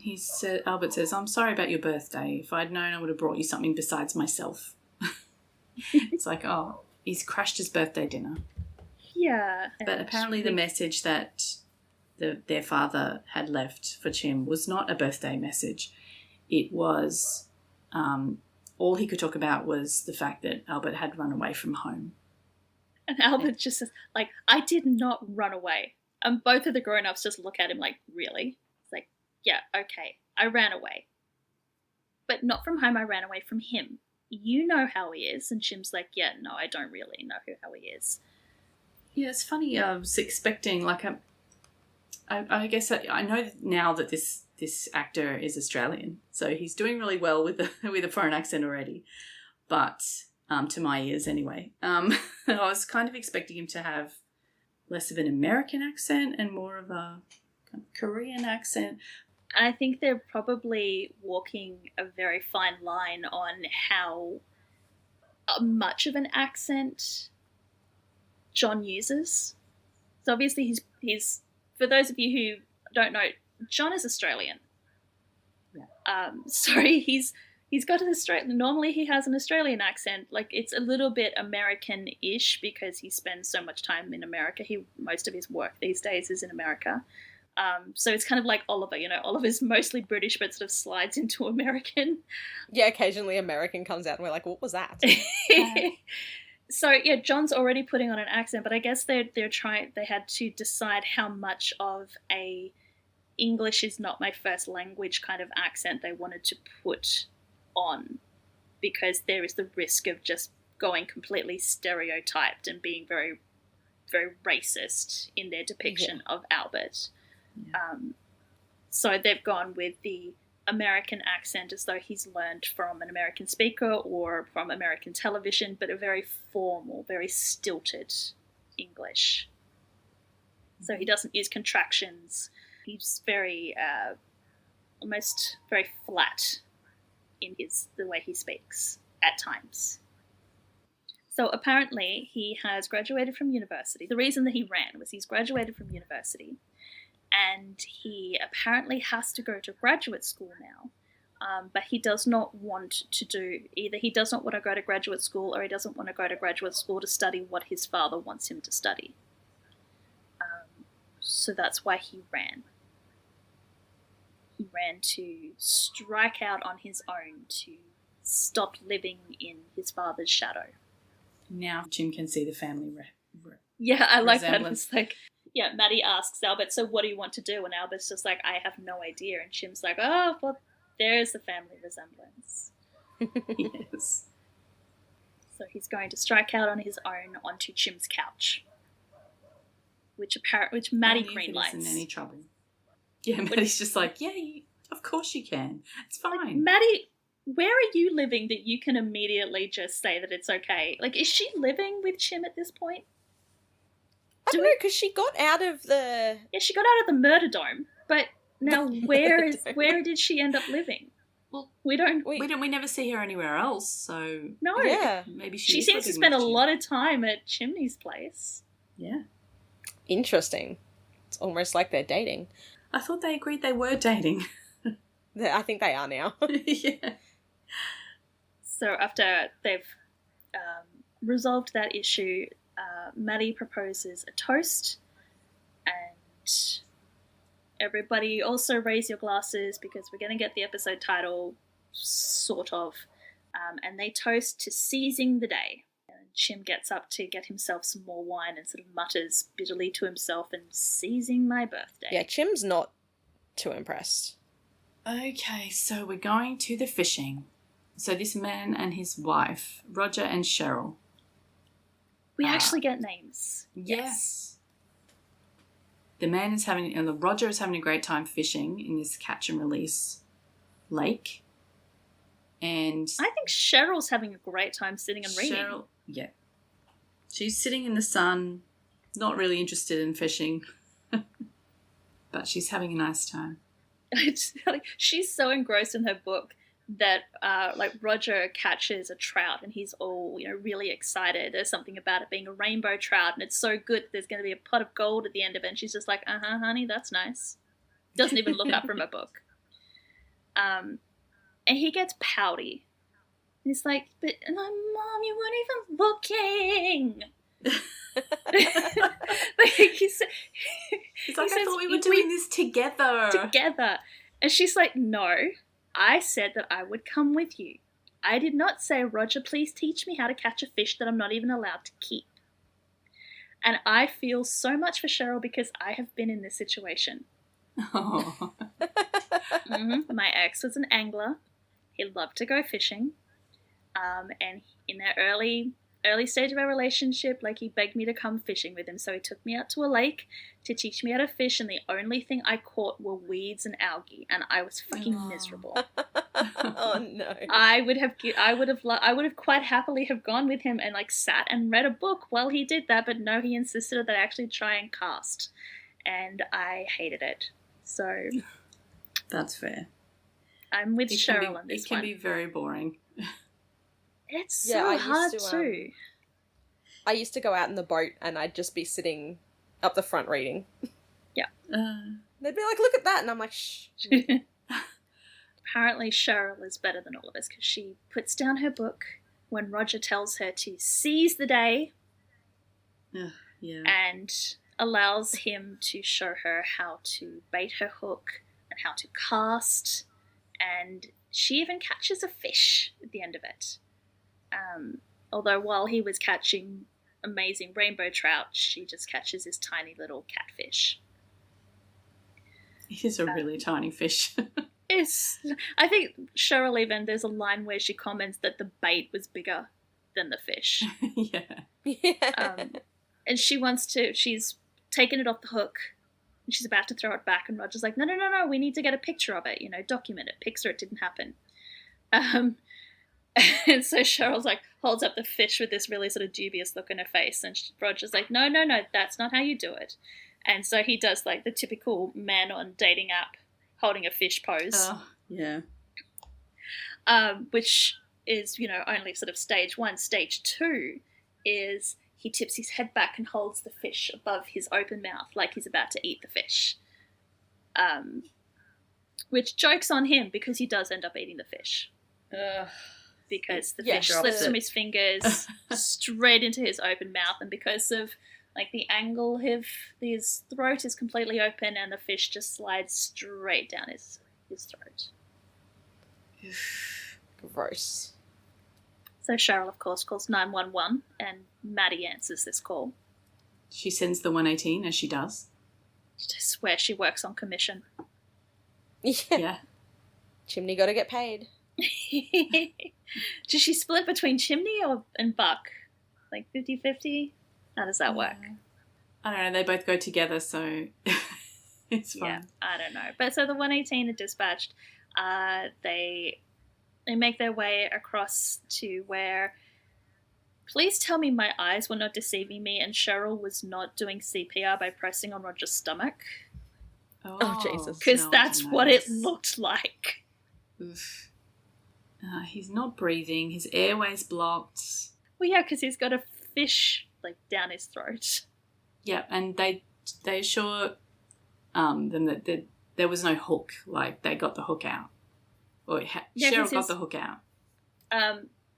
Albert says, I'm sorry about your birthday. If I'd known, I would have brought you something besides myself. It's like, oh, he's crashed his birthday dinner. Yeah. But apparently the message that their father had left for Chim was not a birthday message. It was, all he could talk about was the fact that Albert had run away from home. And Albert just says, like, I did not run away. And both of the grown-ups just look at him like, really? It's like, yeah, okay, I ran away. But not from home, I ran away from him. You know how he is. And Chim's like, yeah, no, I don't really know how he is. Yeah, it's funny. I was expecting, like, I guess I know now that this actor is Australian, so he's doing really well with a foreign accent already. But to my ears, anyway, I was kind of expecting him to have less of an American accent and more of a kind of Korean accent. I think they're probably walking a very fine line on how much of an accent John uses. So obviously he's for those of you who don't know, John is Australian. Yeah. So he's got an Australian. Normally he has an Australian accent. Like, it's a little bit American-ish because he spends so much time in America. Most of his work these days is in America. So it's kind of like Oliver. You know, Oliver's mostly British, but sort of slides into American. Yeah, occasionally American comes out and we're like, what was that? So yeah, John's already putting on an accent, but I guess they had to decide how much of a English is not my first language kind of accent they wanted to put on, because there is the risk of just going completely stereotyped and being very, very racist in their depiction of Albert. Yeah. So they've gone with the American accent as though he's learned from an American speaker or from American television, but a very formal, very stilted English. So he doesn't use contractions. He's very, almost very flat in the way he speaks at times. So apparently he has graduated from university. The reason that he ran was he's graduated from university, and he apparently has to go to graduate school now, but he does not want to do either. He does not want to go to graduate school, or he doesn't want to go to graduate school to study what his father wants him to study. So that's why he ran. He ran to strike out on his own, to stop living in his father's shadow. Now Jim can see the family Yeah, I like that. resemblance. It's like, yeah, Maddie asks Albert, so what do you want to do? And Albert's just like, I have no idea. And Jim's like, oh, well, there's the family resemblance. Yes. So he's going to strike out on his own onto Jim's couch, which Maddie greenlights. Isn't any trouble. Yeah, Maddie's just like, yeah, of course you can. It's fine. Like, Maddie, where are you living that you can immediately just say that it's okay? Like, is she living with Jim at this point? I don't know, because she got out of the... Yeah, she got out of the murder dome, but now where did she end up living? Well, we never see her anywhere else, so... No. Yeah. Maybe she seems to spend a lot of time at Chimney's place. Yeah. Interesting. It's almost like they're dating. I thought they agreed they were dating. I think they are now. Yeah. So after they've resolved that issue, Maddie proposes a toast, and everybody also raise your glasses because we're going to get the episode title, sort of. And they toast to seizing the day. And Chim gets up to get himself some more wine and sort of mutters bitterly to himself, and seizing my birthday. Yeah, Chim's not too impressed. Okay, so we're going to the fishing. So this man and his wife, Roger and Cheryl. We actually get names. Yes. The man is Roger is having a great time fishing in this catch and release lake. And I think Cheryl's having a great time sitting and reading. Cheryl, yeah. She's sitting in the sun, not really interested in fishing, but she's having a nice time. She's so engrossed in her book that Roger catches a trout and he's all really excited. There's something about it being a rainbow trout and it's so good there's going to be a pot of gold at the end of it, and she's just like, honey, that's nice. Doesn't even look up from her book. And he gets pouty. He's like, but Mom, you weren't even looking. He's like, I thought we were doing this together. And she's like, no, I said that I would come with you. I did not say, Roger, please teach me how to catch a fish that I'm not even allowed to keep. And I feel so much for Cheryl because I have been in this situation. Oh. My ex was an angler. He loved to go fishing. And in their early stage of our relationship, he begged me to come fishing with him. So he took me out to a lake to teach me how to fish, and the only thing I caught were weeds and algae, and I was fucking miserable. Oh no! I would have quite happily have gone with him and sat and read a book while he did that, but no, he insisted that I actually try and cast, and I hated it. So that's fair. I'm with Cheryl on this one. It can one. be very boring. It's so hard too. I used to go out in the boat and I'd just be sitting up the front reading. Yeah. They'd be like, look at that. And I'm like, shh. Apparently Cheryl is better than all of us because she puts down her book when Roger tells her to seize the day and allows him to show her how to bait her hook and how to cast, and she even catches a fish at the end of it. Although while he was catching amazing rainbow trout, she just catches this tiny little catfish. It is a really tiny fish. I think Cheryl even, there's a line where she comments that the bait was bigger than the fish. Yeah. And she's taken it off the hook and she's about to throw it back, and Roger's like, no, we need to get a picture of it, document it, picture it didn't happen. And so Cheryl's holds up the fish with this really sort of dubious look in her face, and Roger's like, no, that's not how you do it. And so he does the typical man on dating app holding a fish pose. Oh, yeah. Which is, only sort of stage one. Stage two is he tips his head back and holds the fish above his open mouth like he's about to eat the fish. Which joke's on him because he does end up eating the fish. Because the fish slips from his fingers straight into his open mouth, and because of the angle of his throat is completely open, and the fish just slides straight down his throat. Gross. So Cheryl, of course, calls 911, and Maddie answers this call. She sends the 118, as she does. I swear she works on commission. Yeah. Chimney got to get paid. Does she split between Chimney and Buck? 50-50? How does that work? I don't know. They both go together, so it's fine. Yeah, I don't know. But so the 118 are dispatched. They make their way across to where... Please tell me my eyes were not deceiving me and Cheryl was not doing CPR by pressing on Roger's stomach. Oh Jesus. Because that's what it looked like. Oof. He's not breathing. His airway's blocked. Well, yeah, because he's got a fish down his throat. Yeah, and they assure them that there was no hook. They got the hook out, or Cheryl got the hook out.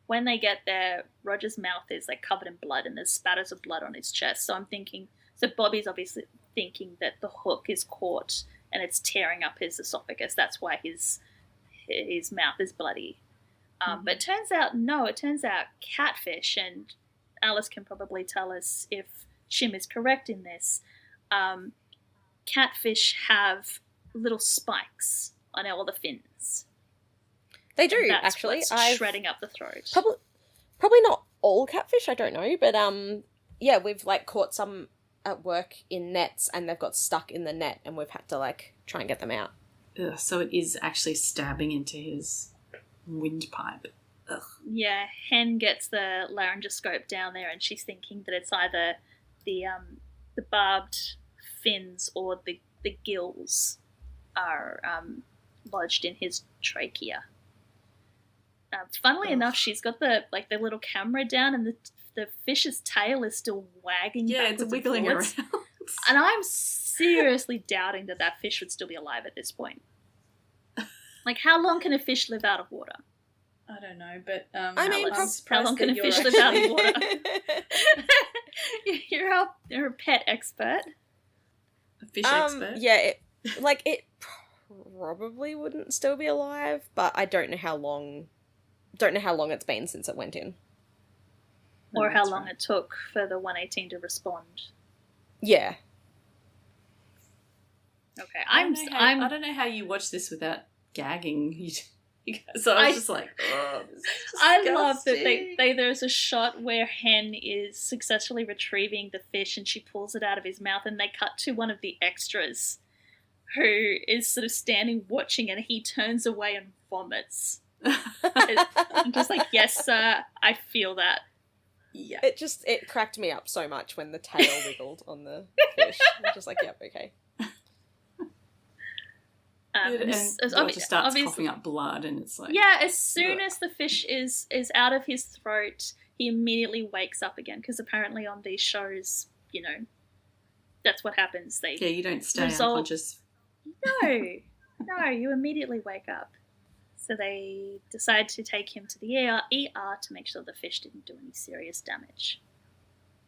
When they get there, Roger's mouth is covered in blood, and there's spatters of blood on his chest. So I'm thinking, Bobby's obviously thinking that the hook is caught and it's tearing up his esophagus. That's why his mouth is bloody. But it turns out, no, it turns out catfish, and Alice can probably tell us if Shim is correct in this, catfish have little spikes on all the fins. They do, and that's actually. What's shredding up the throat. Probably not all catfish, I don't know, but yeah, we've like caught some at work in nets and they've got stuck in the net and we've had to like try and get them out. Ugh, so it is actually stabbing into his windpipe. Ugh. Yeah, Hen gets the laryngoscope down there and she's thinking that it's either the barbed fins or the gills are lodged in his trachea. Funnily enough, she's got the little camera down, and the fish's tail is still wagging. Yeah, it's wiggling around. And I'm seriously doubting that fish would still be alive at this point. Like, how long can a fish live out of water? I don't know, but I mean, how long can a fish live out of water? You're a pet expert. A fish expert. Yeah, it probably wouldn't still be alive, but I don't know how long. Don't know how long it's been since it went in. Or how long it took for the 118 to respond. Yeah. Okay, I don't know how you watch this without gagging. So I was just like, oh, this is I love that there's a shot where Hen is successfully retrieving the fish and she pulls it out of his mouth, and they cut to one of the extras who is sort of standing watching, and he turns away and vomits. I'm just like, yes, sir, I feel that. Yeah. It cracked me up so much when the tail wiggled on the fish. I'm just like, yep, okay. And Roger starts coughing up blood, and it's like... Yeah, as soon as the fish is out of his throat, he immediately wakes up again, because apparently on these shows, you know, that's what happens. You don't stay unconscious. No, you immediately wake up. So they decide to take him to the ER to make sure the fish didn't do any serious damage.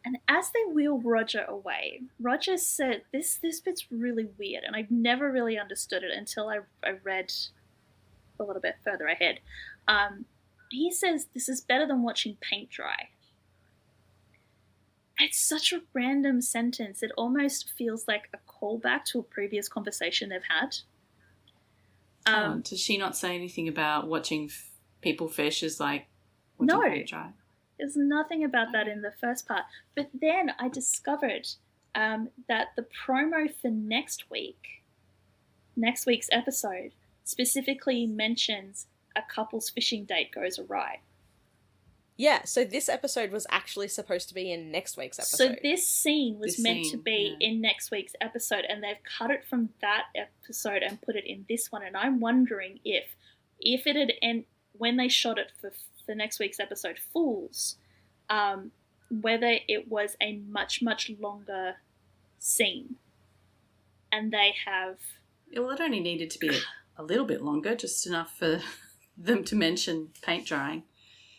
And as they wheel Roger away, Roger said, this bit's really weird, and I've never really understood it until I read a little bit further ahead. He says this is better than watching paint dry. It's such a random sentence. It almost feels like a callback to a previous conversation they've had. Does she not say anything about watching people fish as like watching no, paint dry? There's nothing about that in the first part. But then I discovered that the promo for next week's episode, specifically mentions a couple's fishing date goes awry. Yeah, so this episode was actually supposed to be in next week's episode. So this scene was meant to be in next week's episode, and they've cut it from that episode and put it in this one. And I'm wondering if it had when they shot it for next week's episode, Fools, whether it was a much, much longer scene. And they have... Well, it only needed to be a little bit longer, just enough for them to mention paint drying.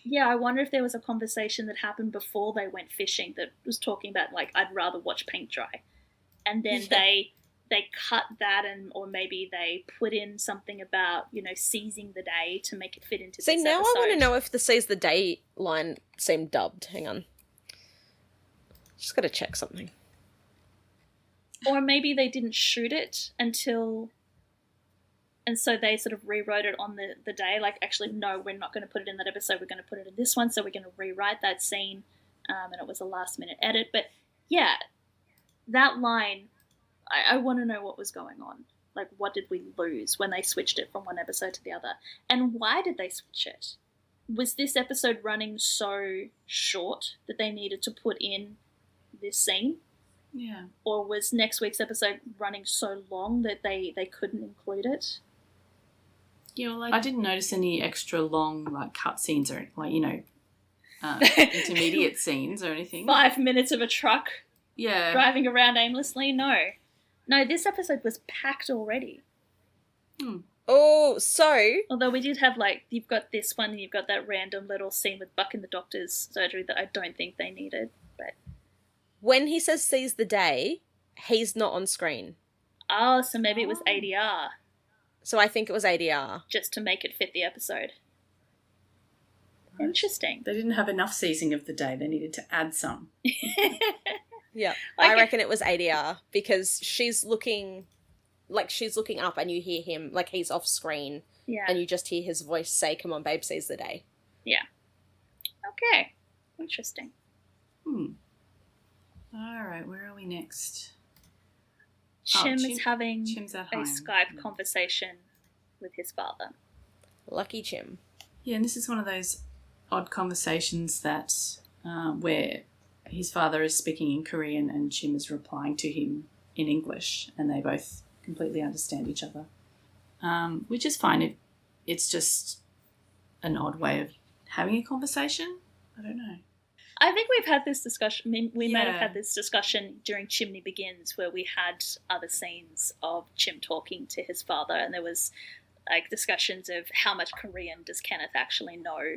Yeah, I wonder if there was a conversation that happened before they went fishing that was talking about, like, I'd rather watch paint dry. And then they cut that, or maybe they put in something about, you know, seizing the day to make it fit into this episode. See, now I want to know if the seize the day line seemed dubbed. Hang on. Just got to check something. Or maybe they didn't shoot it until... And so they sort of rewrote it on the day, like, actually, no, we're not going to put it in that episode, we're going to put it in this one, so we're going to rewrite that scene, and it was a last-minute edit. But, yeah, that line, I want to know what was going on. Like, what did we lose when they switched it from one episode to the other? And why did they switch it? Was this episode running so short that they needed to put in this scene? Yeah. Or was next week's episode running so long that they couldn't include it? Yeah, well, I didn't notice any extra long, like, cut scenes or, like, you know, intermediate scenes or anything. 5 minutes of a truck driving around aimlessly? No, this episode was packed already. Oh, so... Although we did have, like, you've got this one and you've got that random little scene with Buck in the doctor's surgery that I don't think they needed, but... When he says seize the day, he's not on screen. Oh, so maybe it was ADR. So I think it was ADR. Just to make it fit the episode. Right. Interesting. They didn't have enough seasoning of the day. They needed to add some. Yeah. I reckon it was ADR because she's looking up and you hear him, like he's off screen. Yeah. And you just hear his voice say, "Come on, babe, seize the day." Yeah. Okay. Interesting. All right, where are we next? Chim is having Chim's at a home. Skype conversation with his father. Lucky Chim. Yeah, and this is one of those odd conversations that where his father is speaking in Korean and Chim is replying to him in English, and they both completely understand each other, which is fine. It's just an odd way of having a conversation. I don't know. I think we've had this discussion. We might have had this discussion during Chimney Begins, where we had other scenes of Chim talking to his father, and there was like discussions of how much Korean does Kenneth actually know,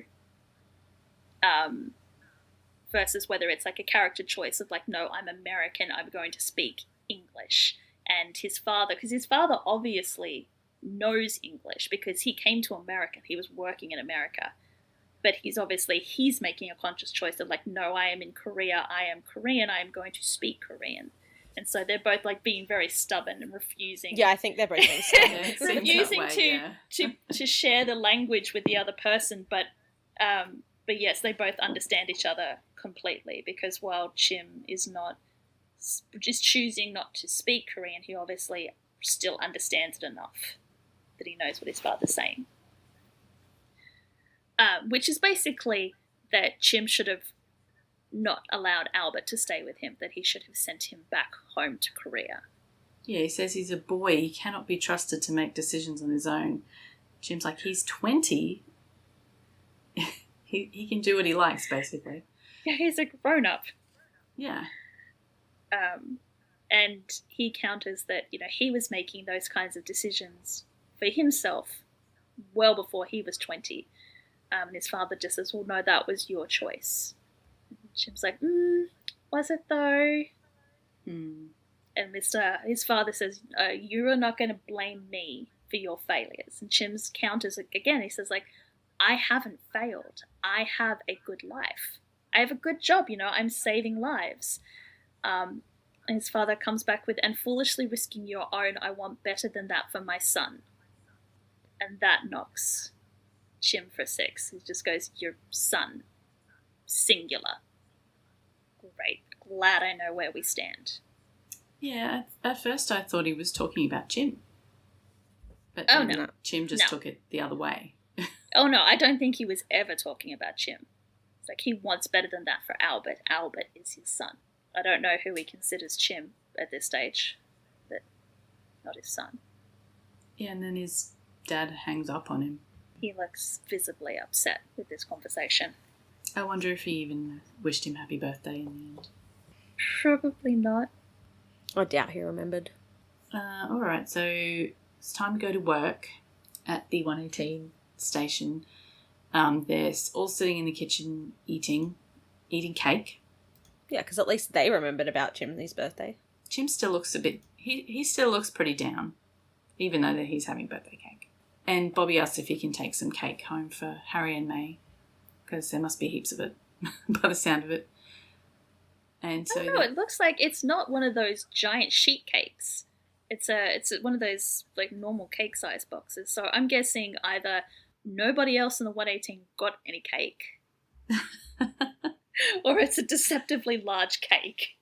versus whether it's like a character choice of like, no, I'm American, I'm going to speak English, and his father, because his father obviously knows English because he came to America, he was working in America. But he's making a conscious choice of like, no, I am in Korea, I am Korean, I am going to speak Korean. And so they're both like being very stubborn and refusing. Yeah, I think they're both being stubborn. refusing to share the language with the other person. But yes, they both understand each other completely, because while Chim is just choosing not to speak Korean, he obviously still understands it enough that he knows what his father's saying. Which is basically that Chim should have not allowed Albert to stay with him, that he should have sent him back home to Korea. Yeah, he says he's a boy. He cannot be trusted to make decisions on his own. Chim's like, he's 20. he can do what he likes, basically. Yeah, he's a grown-up. Yeah. And he counters that, he was making those kinds of decisions for himself well before he was 20. And his father just says, well, no, that was your choice. And Chim's like, was it though? And his father says, you are not going to blame me for your failures. And Chim's counters again. He says, like, I haven't failed. I have a good life. I have a good job, I'm saving lives. And his father comes back with, and foolishly risking your own, I want better than that for my son. And that knocks Chim for 6. He just goes, your son, singular. Great. Glad I know where we stand. Yeah, at first I thought he was talking about Chim. But no. Chim just took it the other way. Oh, no, I don't think he was ever talking about Chim. It's like he wants better than that for Albert. Albert is his son. I don't know who he considers Chim at this stage, but not his son. Yeah, and then his dad hangs up on him. He looks visibly upset with this conversation. I wonder if he even wished him happy birthday in the end. Probably not. I doubt he remembered. All right, so it's time to go to work at the 118 station. They're all sitting in the kitchen eating cake. Yeah, because at least they remembered about Chimney's birthday. Chim still looks a bit... He still looks pretty down, even though that he's having birthday cake. And Bobby asks if he can take some cake home for Harry and May, because there must be heaps of it, by the sound of it. And so I don't know, it looks like it's not one of those giant sheet cakes. It's one of those like normal cake size boxes. So I'm guessing either nobody else in the 118 got any cake, or it's a deceptively large cake,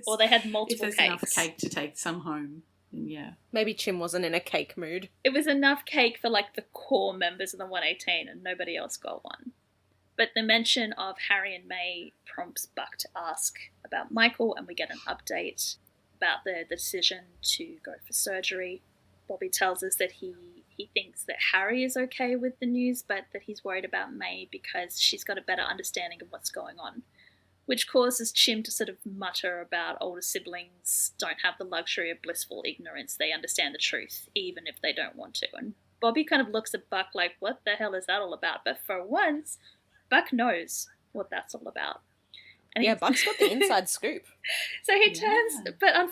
or they had multiple cakes. If there's enough cake to take some home, then yeah. Maybe Chim wasn't in a cake mood. It was enough cake for like the core members of the 118, and nobody else got one. But the mention of Harry and May prompts Buck to ask about Michael, and we get an update about the decision to go for surgery. Bobby tells us that he thinks that Harry is okay with the news, but that he's worried about May because she's got a better understanding of what's going on, which causes Chim to sort of mutter about older siblings don't have the luxury of blissful ignorance. They understand the truth, even if they don't want to. And Bobby kind of looks at Buck like, what the hell is that all about? But for once, Buck knows what that's all about. And Yeah, Buck's got the inside scoop. So he turns, but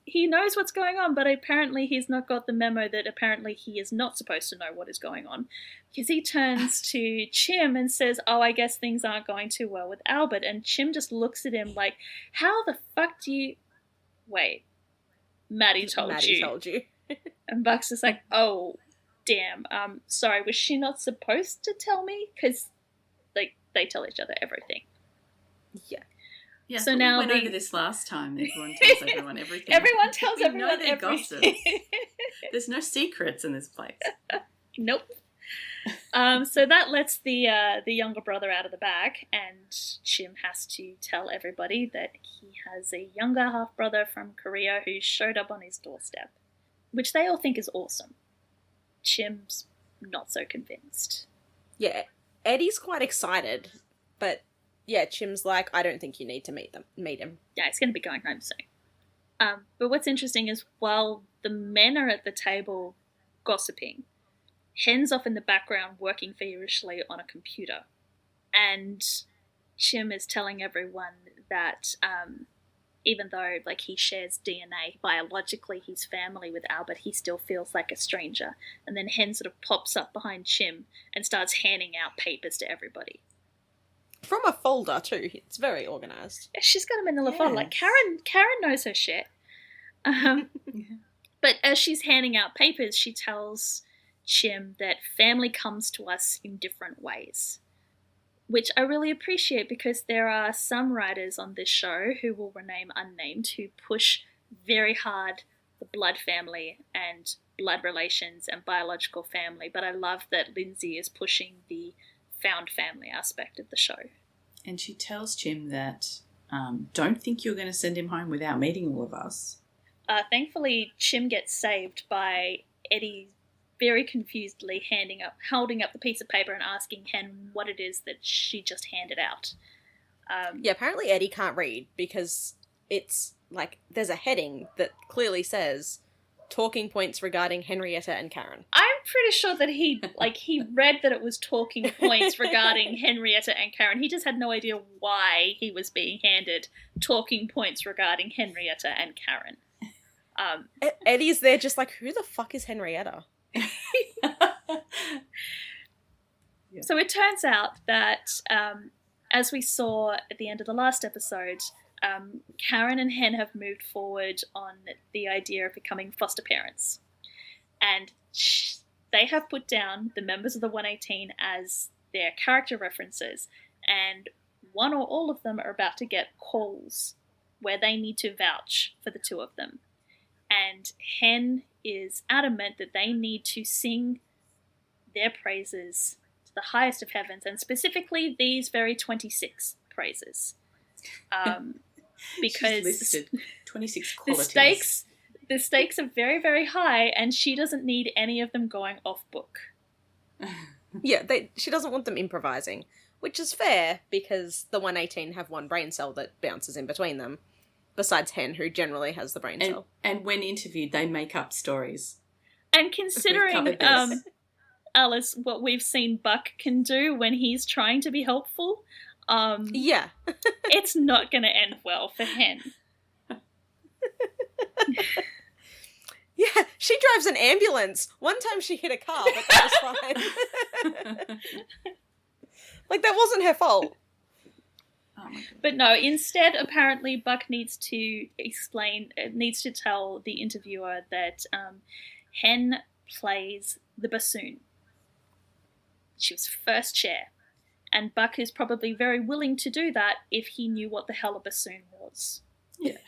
he knows what's going on, but apparently he's not got the memo that apparently he is not supposed to know what is going on. Because he turns to Chim and says, oh, I guess things aren't going too well with Albert. And Chim just looks at him like, how the fuck do you... Wait, Maddie told you. And Buck's just like, oh, damn. Sorry, was she not supposed to tell me? Because, like, they tell each other everything. Yeah. Yeah, so now we went over this last time. Everyone tells everyone everything. Everyone tells everyone their everything. Gossips. There's no secrets in this place. Nope. So that lets the younger brother out of the bag, and Chim has to tell everybody that he has a younger half brother from Korea who showed up on his doorstep, which they all think is awesome. Chim's not so convinced. Yeah, Eddie's quite excited, but yeah, Chim's like, I don't think you need to meet him. Yeah, he's going to be going home soon. But what's interesting is while the men are at the table gossiping, Hen's off in the background working feverishly on a computer. And Chim is telling everyone that even though like he shares DNA, biologically he's family with Albert, he still feels like a stranger. And then Hen sort of pops up behind Chim and starts handing out papers to everybody. From a folder too. It's very organised. Yeah, she's got a manila folder. Like Karen knows her shit. But as she's handing out papers, she tells Chim that family comes to us in different ways, which I really appreciate because there are some writers on this show who will remain unnamed who push very hard the blood family and blood relations and biological family, but I love that Lindsay is pushing the found family aspect of the show. And she tells Chim that don't think you're going to send him home without meeting all of us. Thankfully, Chim gets saved by Eddie very confusedly holding up the piece of paper and asking Hen what it is that she just handed out. Yeah, apparently Eddie can't read because it's like there's a heading that clearly says talking points regarding Henrietta and Karen. I'm pretty sure that he read that it was talking points regarding Henrietta and Karen. He just had no idea why he was being handed talking points regarding Henrietta and Karen. Eddie's there just like, who the fuck is Henrietta? Yeah. So it turns out that, as we saw at the end of the last episode, Karen and Hen have moved forward on the idea of becoming foster parents. And they have put down the members of the 118 as their character references. And one or all of them are about to get calls where they need to vouch for the two of them. And Hen is adamant that they need to sing their praises to the highest of heavens, and specifically these very 26 praises. Because she's listed 26 qualities. The stakes are very, very high, and she doesn't need any of them going off book. Yeah, she doesn't want them improvising, which is fair because the 118 have one brain cell that bounces in between them. Besides Hen, who generally has the brain cell. And when interviewed, they make up stories. And considering, Alice, what we've seen Buck can do when he's trying to be helpful, yeah, it's not going to end well for Hen. Yeah, she drives an ambulance. One time she hit a car, but that was fine. Like, that wasn't her fault. But no, instead, apparently, Buck needs to tell the interviewer that Hen plays the bassoon. She was first chair. And Buck is probably very willing to do that if he knew what the hell a bassoon was. Yeah.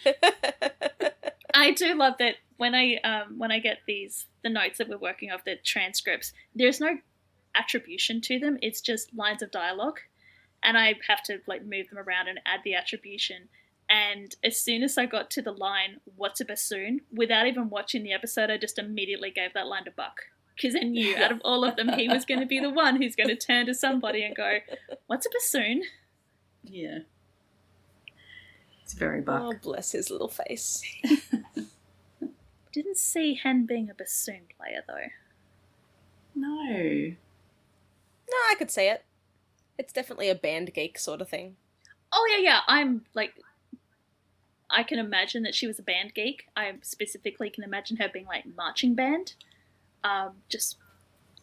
I do love that when I get the notes that we're working off, the transcripts, there's no attribution to them. It's just lines of dialogue. And I have to move them around and add the attribution. And as soon as I got to the line, "What's a bassoon?" without even watching the episode, I just immediately gave that line to Buck. Because I knew out of all of them, he was going to be the one who's going to turn to somebody and go, "What's a bassoon?" Yeah. It's very Buck. Oh, bless his little face. Didn't see Hen being a bassoon player, though. No. No, I could see it. It's definitely a band geek sort of thing. Oh, yeah. I'm, like, I can imagine that she was a band geek. I specifically can imagine her being, like, marching band. Just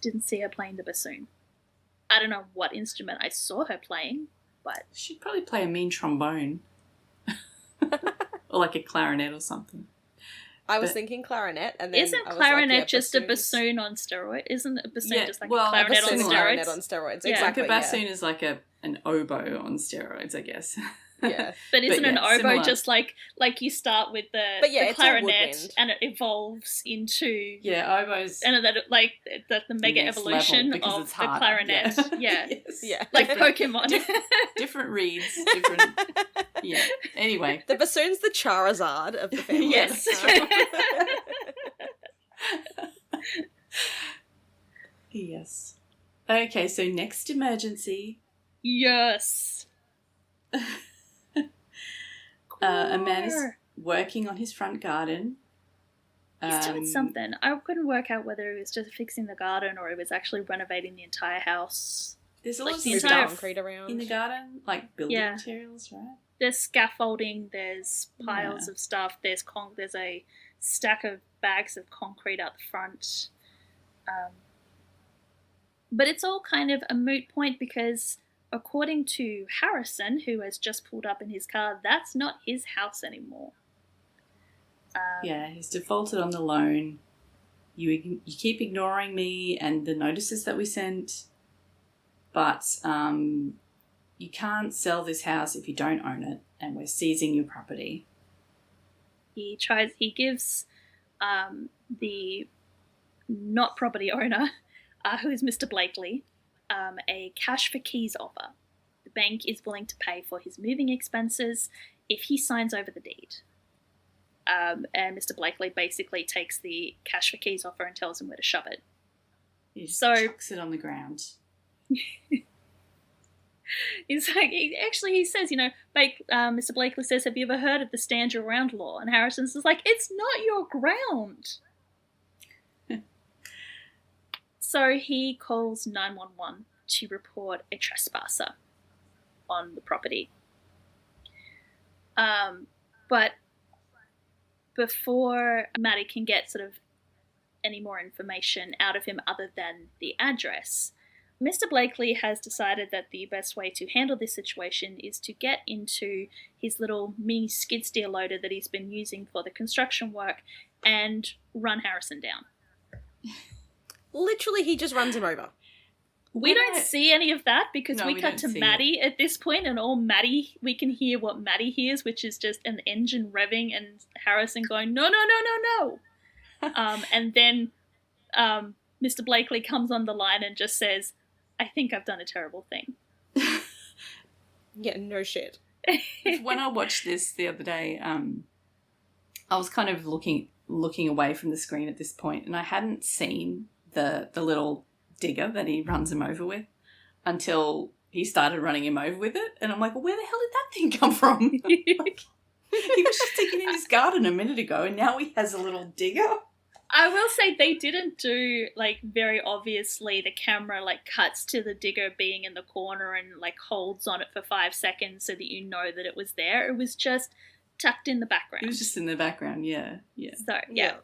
didn't see her playing the bassoon. I don't know what instrument I saw her playing, but... She'd probably play a mean trombone. Or like a clarinet or something. I was thinking clarinet, and then isn't I was clarinet like, yeah, just a bassoons. bassoon on steroid? Isn't a bassoon just like a A clarinet on bassoon is steroids? clarinet on steroids. Yeah. Exactly. Like a bassoon is like an oboe on steroids, I guess. Yeah. But isn't an oboe similar. just like you start with the But yeah, the it's all clarinet woodwind. and it evolves into Yeah, oboes. and then like the mega next evolution level because of it's the harder. clarinet. Yeah. Yes. Yeah. Like Pokemon. Different reeds, different. Yeah. Anyway. The bassoon's the Charizard of the family. Yes. Yes. Okay, so next emergency. Yes. A man is working on his front garden. He's doing something. I couldn't work out whether he was just fixing the garden or he was actually renovating the entire house. There's a Like lot of the Moved entire concrete around. in the garden, like building Yeah. materials, right? There's scaffolding, there's piles Yeah. of stuff, there's a stack of bags of concrete out the front. But it's all kind of a moot point because according to Harrison, who has just pulled up in his car, that's not his house anymore. Yeah, he's defaulted on the loan. You keep ignoring me and the notices that we sent, but you can't sell this house if you don't own it, and we're seizing your property. He gives the not property owner, who is Mr. Blakely, a cash for keys offer. The bank is willing to pay for his moving expenses if he signs over the deed. And Mr. Blakely basically takes the cash for keys offer and tells him where to shove it. He just So- chucks it on the ground. He's like, he says, Mr. Blakely says, have you ever heard of the stand your ground law? And Harrison's is like, it's not your ground. So he calls 911 to report a trespasser on the property. But before Maddie can get sort of any more information out of him other than the address, Mr. Blakely has decided that the best way to handle this situation is to get into his little mini skid steer loader that he's been using for the construction work and run Harrison down. Literally, he just runs him over. We don't see any of that because No, we we cut don't to see Maddie at this point, and we can hear what Maddie hears, which is just an engine revving and Harrison going, no, no, no, no, no. And then Mr. Blakely comes on the line and just says, I think I've done a terrible thing. Yeah, no shit. When I watched this the other day, I was kind of looking away from the screen at this point, and I hadn't seen the little digger that he runs him over with until he started running him over with it, and I'm like, well, where the hell did that thing come from? Like, he was just digging in his garden a minute ago, and now he has a little digger. I will say they didn't do, like, very obviously the camera, like, cuts to the digger being in the corner and, like, holds on it for 5 seconds so that you know that it was there. It was just tucked in the background. It was just in the background, yeah. So, yeah.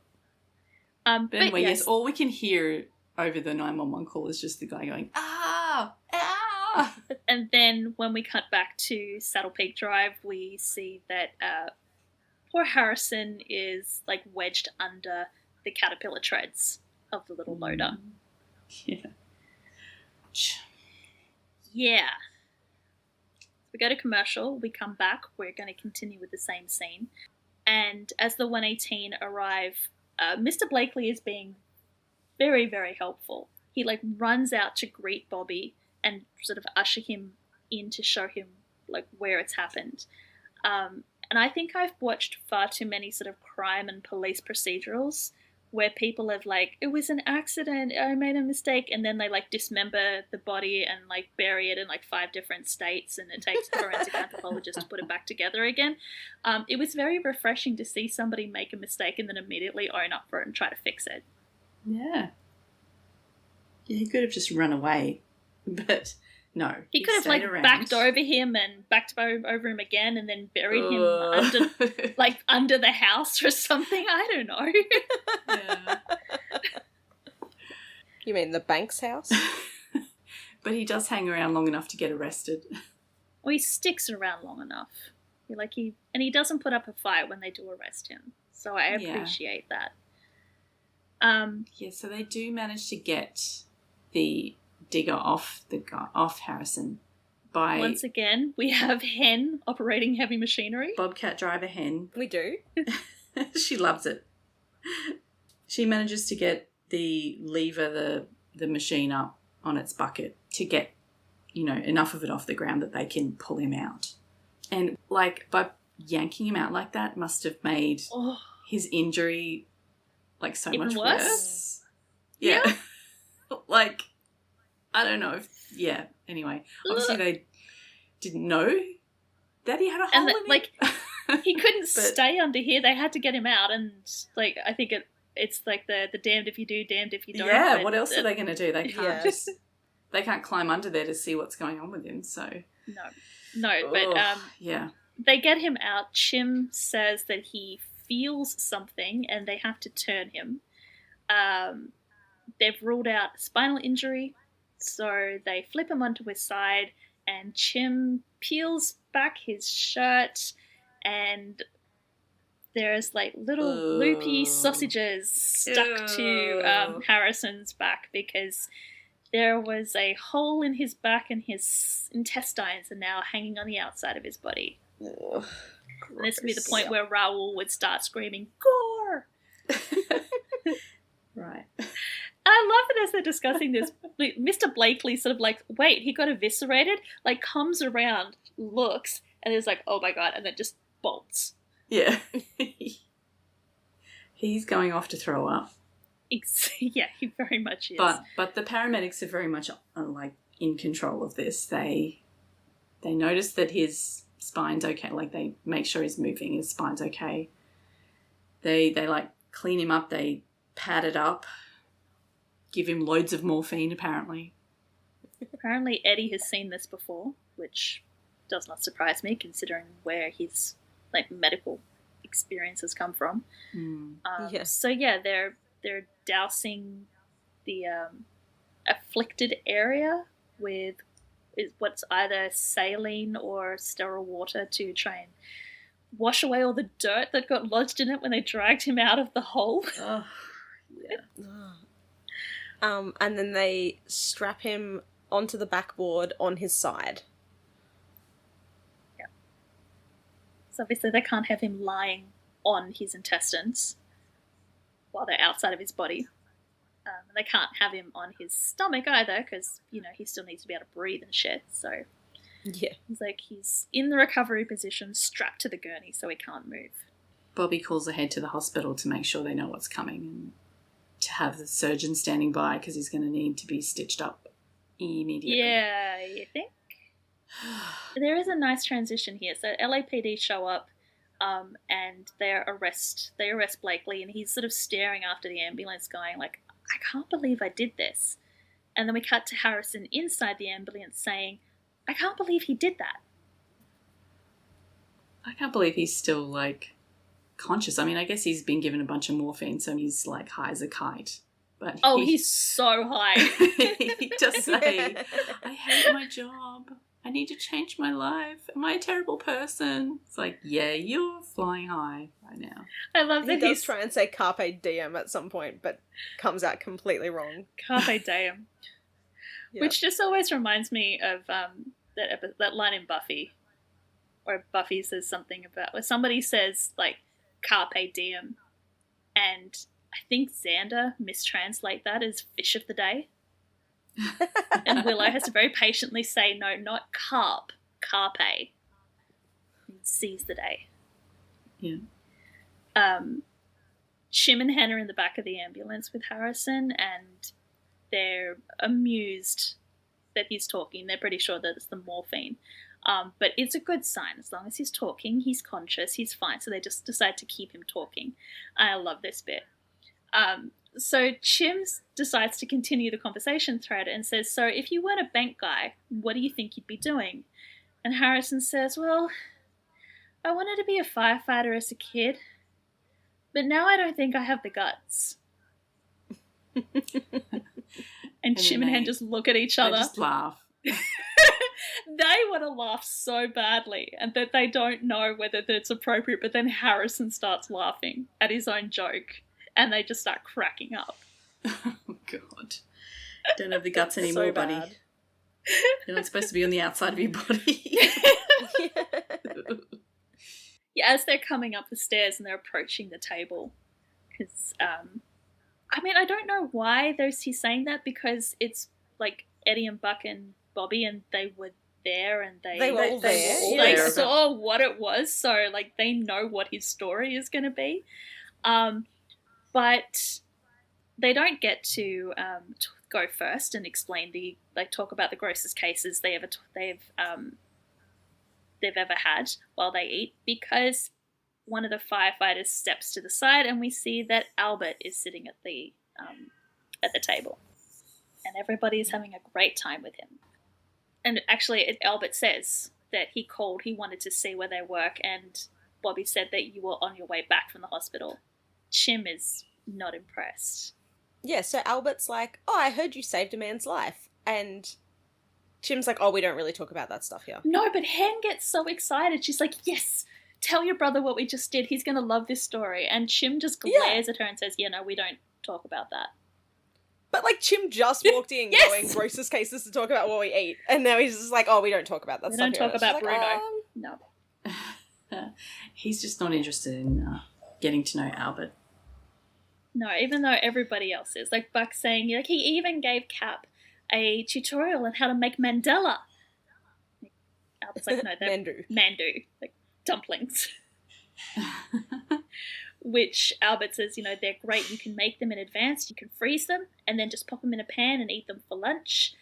But anyway, yes, all we can hear over the 911 call is just the guy going, ah, ah. And then when we cut back to Saddle Peak Drive, we see that poor Harrison is, like, wedged under the caterpillar treads of the little loader. Yeah. Yeah. We go to commercial, we come back, we're going to continue with the same scene. And as the 118 arrive, Mr. Blakely is being very, very helpful. He, like, runs out to greet Bobby and sort of usher him in to show him, like, where it's happened. And I think I've watched far too many sort of crime and police procedurals where people have, like, it was an accident, I made a mistake, and then they, like, dismember the body and, like, bury it in, like, 5 different states, and it takes a forensic anthropologist to put it back together again. It was very refreshing to see somebody make a mistake and then immediately own up for it and try to fix it. Yeah. Yeah, he could have just run away, but No. He could have, like, stayed backed around. over him and backed over him again and then buried him Ugh. under the house or something. I don't know. Yeah. You mean the Banks house? But he does hang around long enough to get arrested. Well, he sticks around long enough. He doesn't put up a fight when they do arrest him. So I appreciate that. Yeah, so they do manage to get the digger off Harrison by Once again, we have Hen operating heavy machinery. Bobcat driver Hen. We do. She loves it. She manages to get the lever, the machine up on its bucket to get, enough of it off the ground that they can pull him out. And, like, by yanking him out like that must have made his injury, like, so Even much worse? Yeah. Like, I don't know anyway. Obviously they didn't know that he had a hole in him. Like, he couldn't stay under here. They had to get him out, and, like, I think it's like the damned if you do, damned if you don't. Yeah, what else are they going to do? They can't Yeah. they can't climb under there to see what's going on with him, so... No, but yeah. they get him out. Chim says that he feels something, and they have to turn him. They've ruled out spinal injury, so they flip him onto his side, and Chim peels back his shirt, and there's, like, little loopy sausages stuck to Harrison's back because there was a hole in his back and his intestines are now hanging on the outside of his body. Ugh, and this would be the point where Raoul would start screaming, "Gore!" Right. I love it as they're discussing this. Mr. Blakely sort of like, wait, he got eviscerated? Like, comes around, looks, and is like, oh my god, and then just bolts. Yeah. He's going off to throw up. Yeah, he very much is. But the paramedics are very much like in control of this. They notice that his spine's okay. Like, they make sure he's moving. His spine's okay. They like clean him up. They pad it up. Give him loads of morphine. Apparently Eddie has seen this before, which does not surprise me considering where his, like, medical experiences come from. So yeah, they're dousing the afflicted area with what's either saline or sterile water to try and wash away all the dirt that got lodged in it when they dragged him out of the hole. Oh, yeah. And then they strap him onto the backboard on his side. Yeah. So obviously they can't have him lying on his intestines while they're outside of his body. And they can't have him on his stomach either because, he still needs to be able to breathe and shit. So Yeah. he's in the recovery position, strapped to the gurney so he can't move. Bobby calls ahead to the hospital to make sure they know what's coming and to have the surgeon standing by because he's going to need to be stitched up immediately. Yeah, you think? There is a nice transition here. So LAPD show up and they arrest Blakely, and he's sort of staring after the ambulance going like, I can't believe I did this. And then we cut to Harrison inside the ambulance saying, I can't believe he did that. I can't believe he's still, like, conscious. I mean, I guess he's been given a bunch of morphine, so he's, like, high as a kite. But he's so high. He does say, I hate my job. I need to change my life. Am I a terrible person? It's like, yeah, you're flying high right now. I love that he does try and say carpe diem at some point, but comes out completely wrong. Carpe diem. Yep. Which just always reminds me of that line in Buffy, where Buffy says something about, where somebody says, like, carpe diem, and I think Xander mistranslate that as fish of the day. And Willow has to very patiently say, no, not carpe, carpe. And seize the day. Yeah. Shim and Hannah are in the back of the ambulance with Harrison, and they're amused that he's talking. They're pretty sure that it's the morphine. But it's a good sign. As long as he's talking, he's conscious, he's fine. So they just decide to keep him talking. I love this bit. So Chim decides to continue the conversation thread and says, so if you weren't a bank guy, what do you think you'd be doing? And Harrison says, well, I wanted to be a firefighter as a kid, but now I don't think I have the guts. And Chim and Hen just look at each other. They just laugh. They want to laugh so badly, and that they don't know whether it's appropriate, but then Harrison starts laughing at his own joke, and they just start cracking up. Oh, God. Don't have the guts anymore, So buddy. bad. You're not supposed to be on the outside of your body. Yeah, as they're coming up the stairs and they're approaching the table, because, I mean, I don't know why he's saying that, because it's, like, Eddie and Buck and Bobby, and they were there, and they were all there. They saw what it was, so, like, they know what his story is going to be. But they don't get to go first and explain talk about the grossest cases they've ever had while they eat, because one of the firefighters steps to the side and we see that Albert is sitting at the table, and everybody is having a great time with him. And actually, Albert says that he wanted to see where they work, and Bobby said that you were on your way back from the hospital. Chim is not impressed. Yeah, so Albert's like, oh, I heard you saved a man's life. And Chim's like, oh, we don't really talk about that stuff here. No, but Hen gets so excited. She's like, yes, tell your brother what we just did. He's going to love this story. And Chim just glares at her and says, yeah, no, we don't talk about that. But, like, Chim just walked in Yes! going, grossest cases to talk about what we eat. And now he's just like, oh, we don't talk about that We stuff don't here. talk And about she's Bruno. like, No. He's just not interested in getting to know Albert. No, even though everybody else is. Like Buck saying, like, he even gave Cap a tutorial on how to make Mandela. Albert's like, no, they're Mandu, like dumplings. Which Albert says, you know, they're great. You can make them in advance. You can freeze them and then just pop them in a pan and eat them for lunch.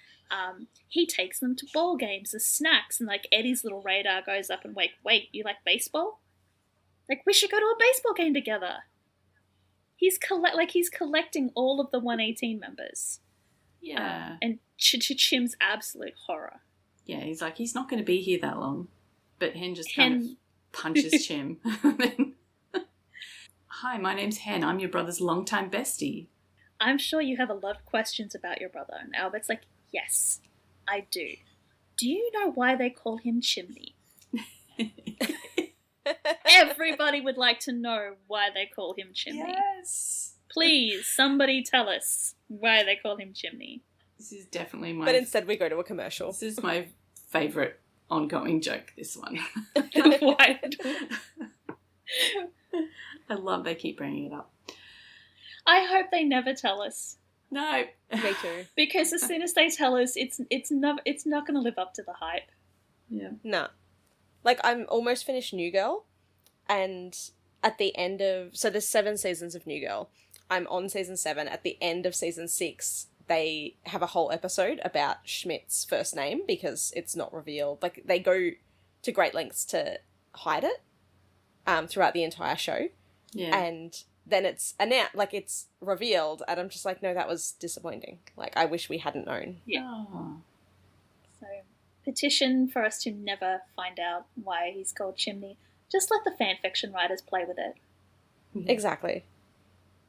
He takes them to ball games as snacks, and like Eddie's little radar goes up and wait, you like baseball? Like, we should go to a baseball game together. He's collecting all of the 118 members. Yeah. And Chim's absolute horror. Yeah, he's like, he's not going to be here that long. But Hen just kind of punches Chim. Hi, my name's Hen. I'm your brother's longtime bestie. I'm sure you have a lot of questions about your brother. And Albert's like, yes, I do. Do you know why they call him Chimney? Everybody would like to know why they call him Chimney. Yes. Please, somebody tell us why they call him Chimney. This is definitely my... But instead we go to a commercial. This is my favourite ongoing joke, this one. Why? I love they keep bringing it up. I hope they never tell us. No. Me too. Because as soon as they tell us, it's not going to live up to the hype. Yeah. Nah. Like, I'm almost finished New Girl, and at the end of... So there's 7 seasons of New Girl. I'm on season 7. At the end of season 6, they have a whole episode about Schmidt's first name, because it's not revealed. Like, they go to great lengths to hide it throughout the entire show. Yeah. And then it's announced, like, it's revealed, and I'm just like, no, that was disappointing. Like, I wish we hadn't known. Yeah. Oh. So, petition for us to never find out why he's called Chimney. Just let the fanfiction writers play with it. Exactly.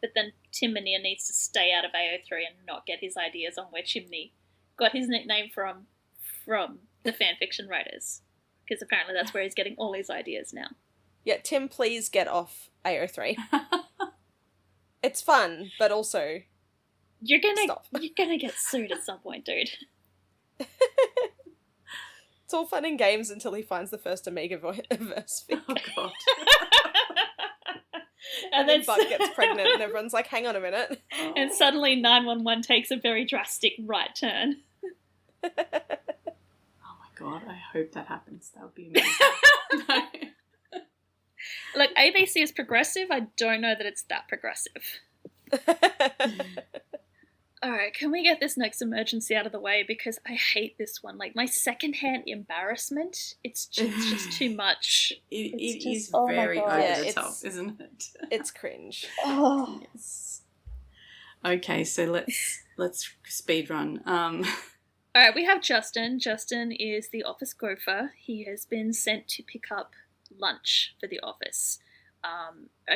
But then Tim Minear needs to stay out of AO3 and not get his ideas on where Chimney got his nickname from the fanfiction writers. Because apparently that's where he's getting all his ideas now. Yeah, Tim, please get off AO3. It's fun, but also... You're gonna get sued at some point, dude. It's all fun and games until he finds the first Omega-verse figure. Oh, God. And then Buck gets pregnant and everyone's like, hang on a minute. And suddenly 911 takes a very drastic right turn. Oh, my God. I hope that happens. That would be amazing. Look, ABC is progressive. I don't know that it's that progressive. Alright, can we get this next emergency out of the way? Because I hate this one. Like, my secondhand embarrassment, it's just too much. It is oh very my God. over Yeah, the it's- top, isn't it? It's cringe. Oh. Yes. Okay, so let's speed run. All right, we have Justin. Justin is the office gopher. He has been sent to pick up lunch for the office.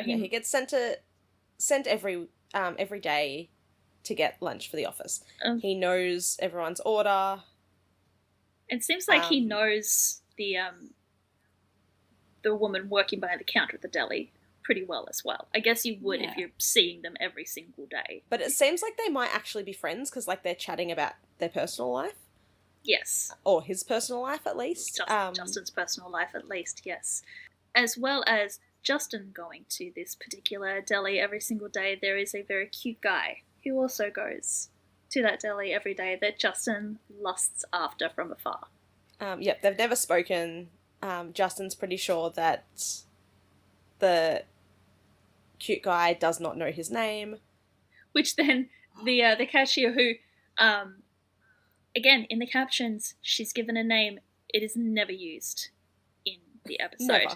He gets sent every day to get lunch for the office. He knows everyone's order. It seems like he knows the woman working behind the counter at the deli pretty well as well. I guess you would if you're seeing them every single day. But it seems like they might actually be friends because, like, they're chatting about their personal life. Yes. Or his personal life, at least. Justin's personal life, at least, yes. As well as Justin going to this particular deli every single day, there is a very cute guy who also goes to that deli every day that Justin lusts after from afar. Yep, they've never spoken. Justin's pretty sure that the cute guy does not know his name. Which then the cashier who, again, in the captions, she's given a name. It is never used in the episode.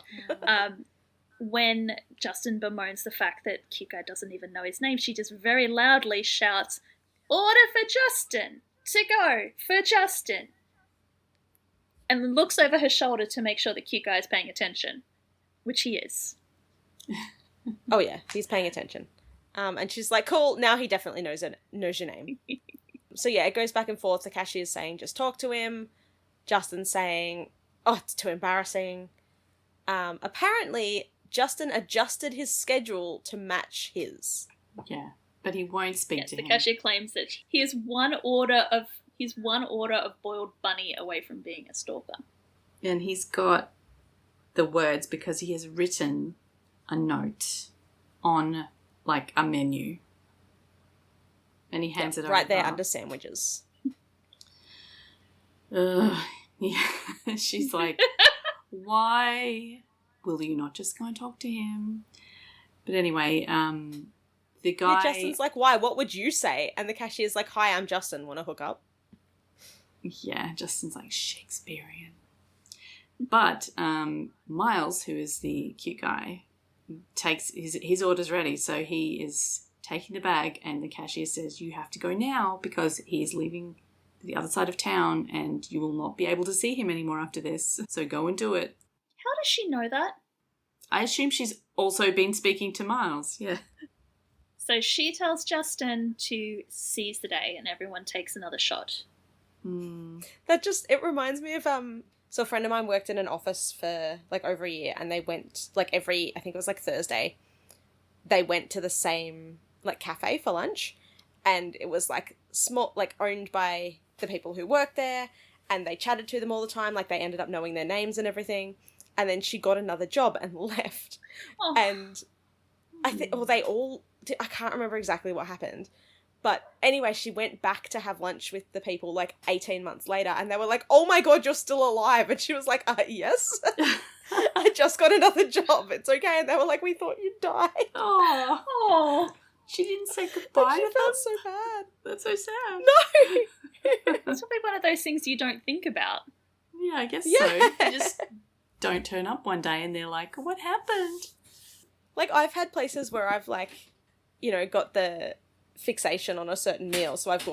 When Justin bemoans the fact that cute guy doesn't even know his name, she just very loudly shouts, "Order for Justin! To go for Justin!" And looks over her shoulder to make sure the cute guy is paying attention, which he is. Oh yeah, he's paying attention. And she's like, cool, now he definitely knows your name. So yeah, it goes back and forth. The cashier's saying, just talk to him. Justin's saying, oh, it's too embarrassing. Apparently, Justin adjusted his schedule to match his. Yeah, but he won't speak to him. The cashier claims that he is one order of boiled bunny away from being a stalker. And he's got the words because he has written a note on, like, a menu. And he hands it over. Right there under sandwiches. Yeah. She's like, why will you not just go and talk to him? But anyway, the guy... Yeah, Justin's like, why? What would you say? And the cashier's like, hi, I'm Justin. Want to hook up? Yeah, Justin's like Shakespearean. But Miles, who is the cute guy, takes his order's ready. So he is taking the bag and the cashier says, you have to go now because he is leaving the other side of town and you will not be able to see him anymore after this. So go and do it. How does she know that? I assume she's also been speaking to Miles. Yeah. So she tells Justin to seize the day and everyone takes another shot. That just, it reminds me of, so a friend of mine worked in an office for, like, over a year, and they went, like, I think it was, like, Thursday, they went to the same, like, cafe for lunch, and it was, like, small, like, owned by the people who worked there, and they chatted to them all the time, like, they ended up knowing their names and everything, and then she got another job and left. Oh. And I think, I can't remember exactly what happened. But anyway, she went back to have lunch with the people like 18 months later and they were like, oh my God, you're still alive. And she was like, yes, I just got another job. It's okay. And they were like, we thought you died. Oh, she didn't say goodbye. She felt so bad. That's so sad. No. It's probably one of those things you don't think about. Yeah, I guess so. You just don't turn up one day and they're like, what happened? Like I've had places where I've like, got the fixation on a certain meal, so I've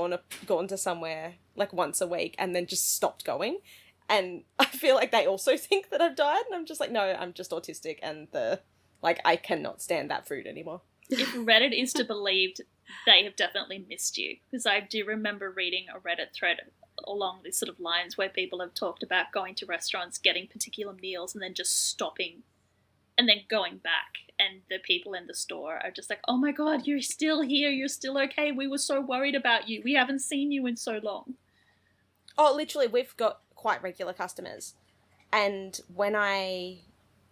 gone to somewhere like once a week and then just stopped going, and I feel like they also think that I've died, and I'm just like, no, I'm just autistic and I cannot stand that food anymore. If Reddit is to believed, they have definitely missed you, because I do remember reading a Reddit thread along these sort of lines where people have talked about going to restaurants, getting particular meals and then just stopping and then going back, and the people in the store are just like, oh my God, you're still here, you're still okay, we were so worried about you, we haven't seen you in so long. Oh, literally, we've got quite regular customers. And when I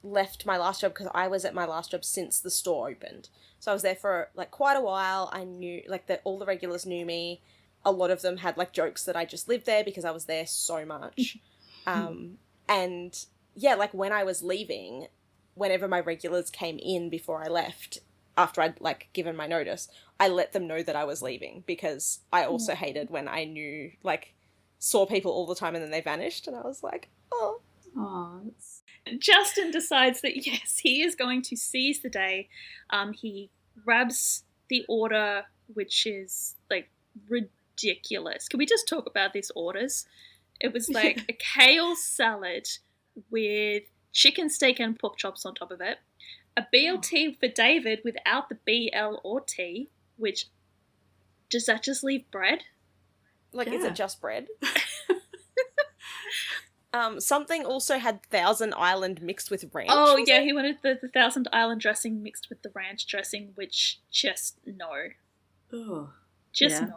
left my last job, because I was at my last job since the store opened, so I was there for like quite a while, I knew, like, all the regulars knew me. A lot of them had like jokes that I just lived there because I was there so much. And yeah, like when I was leaving, whenever my regulars came in before I left, after I'd like given my notice, I let them know that I was leaving, because I also hated when I knew, like, saw people all the time and then they vanished, and I was like, oh. Justin decides that yes, he is going to seize the day. He grabs the order which is like ridiculous. Can we just talk about these orders? It was like a kale salad with chicken steak and pork chops on top of it, a BLT for David without the BL or T, which, does that just leave bread? Like, is it just bread? Something also had Thousand Island mixed with ranch. Oh, yeah, he wanted the Thousand Island dressing mixed with the ranch dressing, which just no. Oh, just no.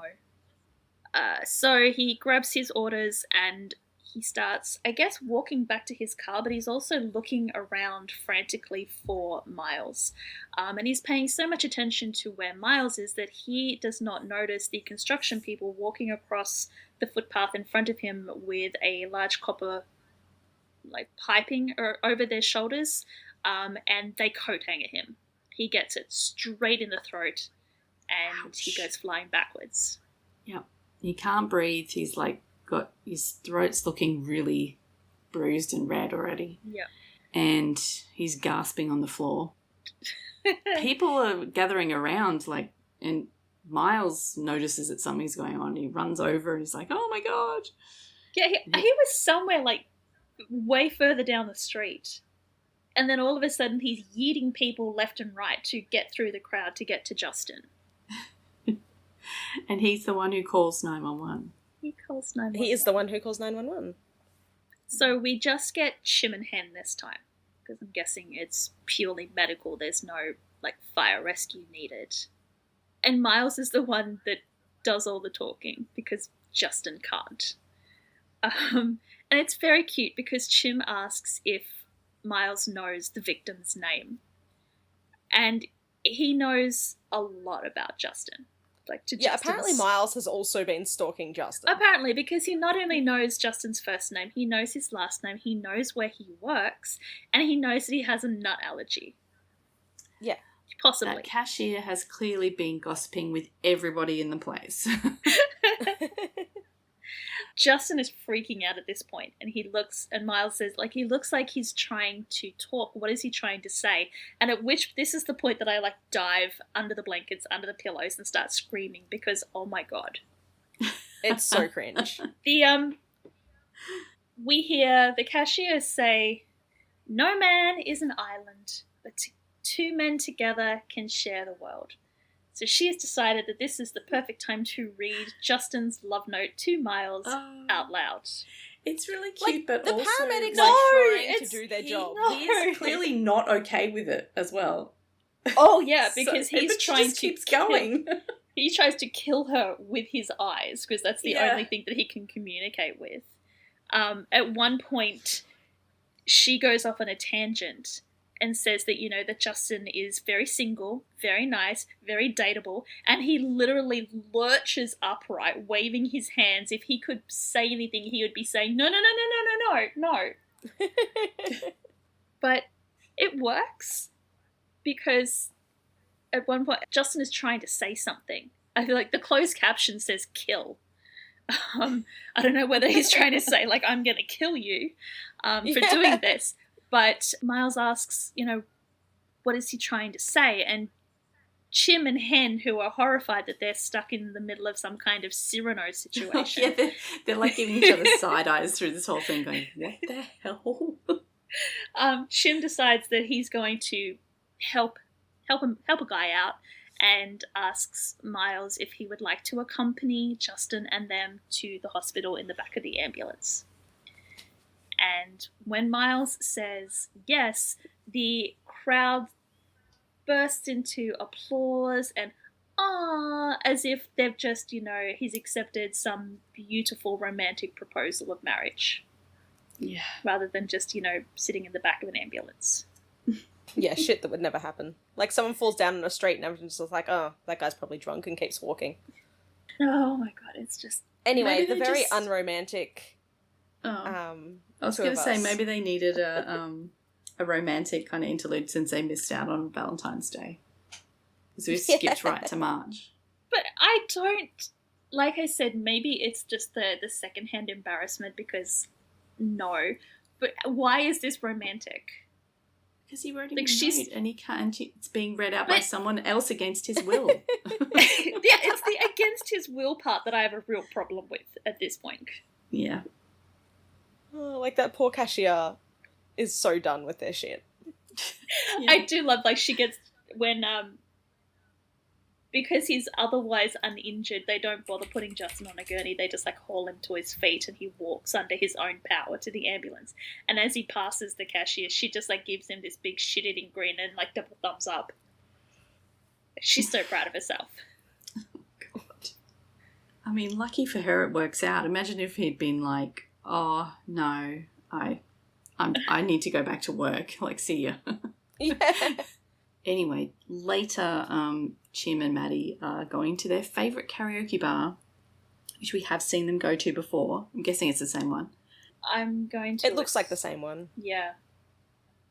So he grabs his orders and he starts, I guess, walking back to his car, but he's also looking around frantically for Miles. And he's paying so much attention to where Miles is that he does not notice the construction people walking across the footpath in front of him with a large copper piping over their shoulders, and they coat hanger him. He gets it straight in the throat, and Ouch. He goes flying backwards. Yep. He can't breathe. He's got his throat's looking really bruised and red already. Yep. And he's gasping on the floor. People are gathering around, and Miles notices that something's going on. He runs over and he's like, "Oh my god!" Yeah, he was somewhere way further down the street, and then all of a sudden he's yeeting people left and right to get through the crowd to get to Justin. And he's the one who calls 911. He calls 911. He is the one who calls 911. So we just get Chim and Hen this time, because I'm guessing it's purely medical. There's no fire rescue needed. And Miles is the one that does all the talking because Justin can't. And it's very cute because Chim asks if Miles knows the victim's name. And he knows a lot about Justin. Apparently Miles has also been stalking Justin. Apparently, because he not only knows Justin's first name, he knows his last name, he knows where he works, and he knows that he has a nut allergy. Yeah. Possibly. That cashier has clearly been gossiping with everybody in the place. Justin is freaking out at this point, and he looks, and Miles says, he looks like he's trying to talk. What is he trying to say? And at which, this is the point that I dive under the blankets, under the pillows, and start screaming because, oh my god. It's so cringe. We hear the cashier say, "No man is an island, but two men together can share the world." So she has decided that this is the perfect time to read Justin's love note to Miles out loud. It's really cute, but the also... paramedics are trying to do their job. No. He's clearly not okay with it as well. Oh, yeah, because he's trying to... keeps going. He tries to kill her with his eyes, because that's the only thing that he can communicate with. At one point, she goes off on a tangent and says that, that Justin is very single, very nice, very dateable, and he literally lurches upright, waving his hands. If he could say anything, he would be saying, no. But it works, because at one point, Justin is trying to say something. I feel like the closed caption says kill. I don't know whether he's trying to say, I'm going to kill you for doing this. But Miles asks, what is he trying to say? And Chim and Hen, who are horrified that they're stuck in the middle of some kind of Cyrano situation. Yeah, they're giving each other side eyes through this whole thing, going, what the hell? Chim decides that he's going to help a guy out, and asks Miles if he would like to accompany Justin and them to the hospital in the back of the ambulance. And when Miles says yes, the crowd bursts into applause and as if they've just, he's accepted some beautiful romantic proposal of marriage. Yeah. Rather than just, sitting in the back of an ambulance. Yeah, shit that would never happen. Someone falls down in a street and everyone's just like, oh, that guy's probably drunk and keeps walking. Oh my god, it's just... Anyway, the very unromantic... I was going to say, maybe they needed a romantic kind of interlude since they missed out on Valentine's Day. Because we skipped right to March. But I don't... Like I said, maybe it's just the Because he wrote him Like, a she's- note and he can't. It's being read out by someone else against his will. Yeah, it's the against his will part that I have a real problem with at this point. Yeah. Oh, like, that poor cashier is so done with their shit. Yeah. I do love, like, she gets, when, because he's otherwise uninjured, they don't bother putting Justin on a gurney. They just, like, haul him to his feet and he walks under his own power to the ambulance. And as he passes the cashier, she just, like, gives him this big shit-eating grin and, like, double thumbs up. She's so proud of herself. God. I mean, lucky for her it works out. Imagine if he'd been like, oh, no, I need to go back to work. Like, see ya. Yeah. Anyway, later, Chim and Maddie are going to their favourite karaoke bar, which we have seen them go to before. I'm guessing it's the same one. I'm going to... It looks like the same one. Yeah.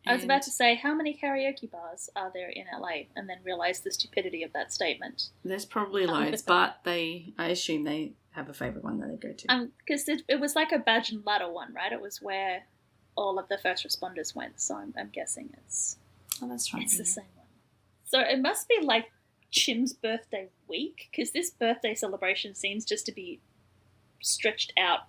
I was about to say, how many karaoke bars are there in LA? And then realise the stupidity of that statement. There's probably loads, but I assume they have a favourite one that they go to. Because it was like a badge and ladder one, right? It was where all of the first responders went, so I'm guessing it's That's right. the same one. So it must be like Chim's birthday week, because this birthday celebration seems just to be stretched out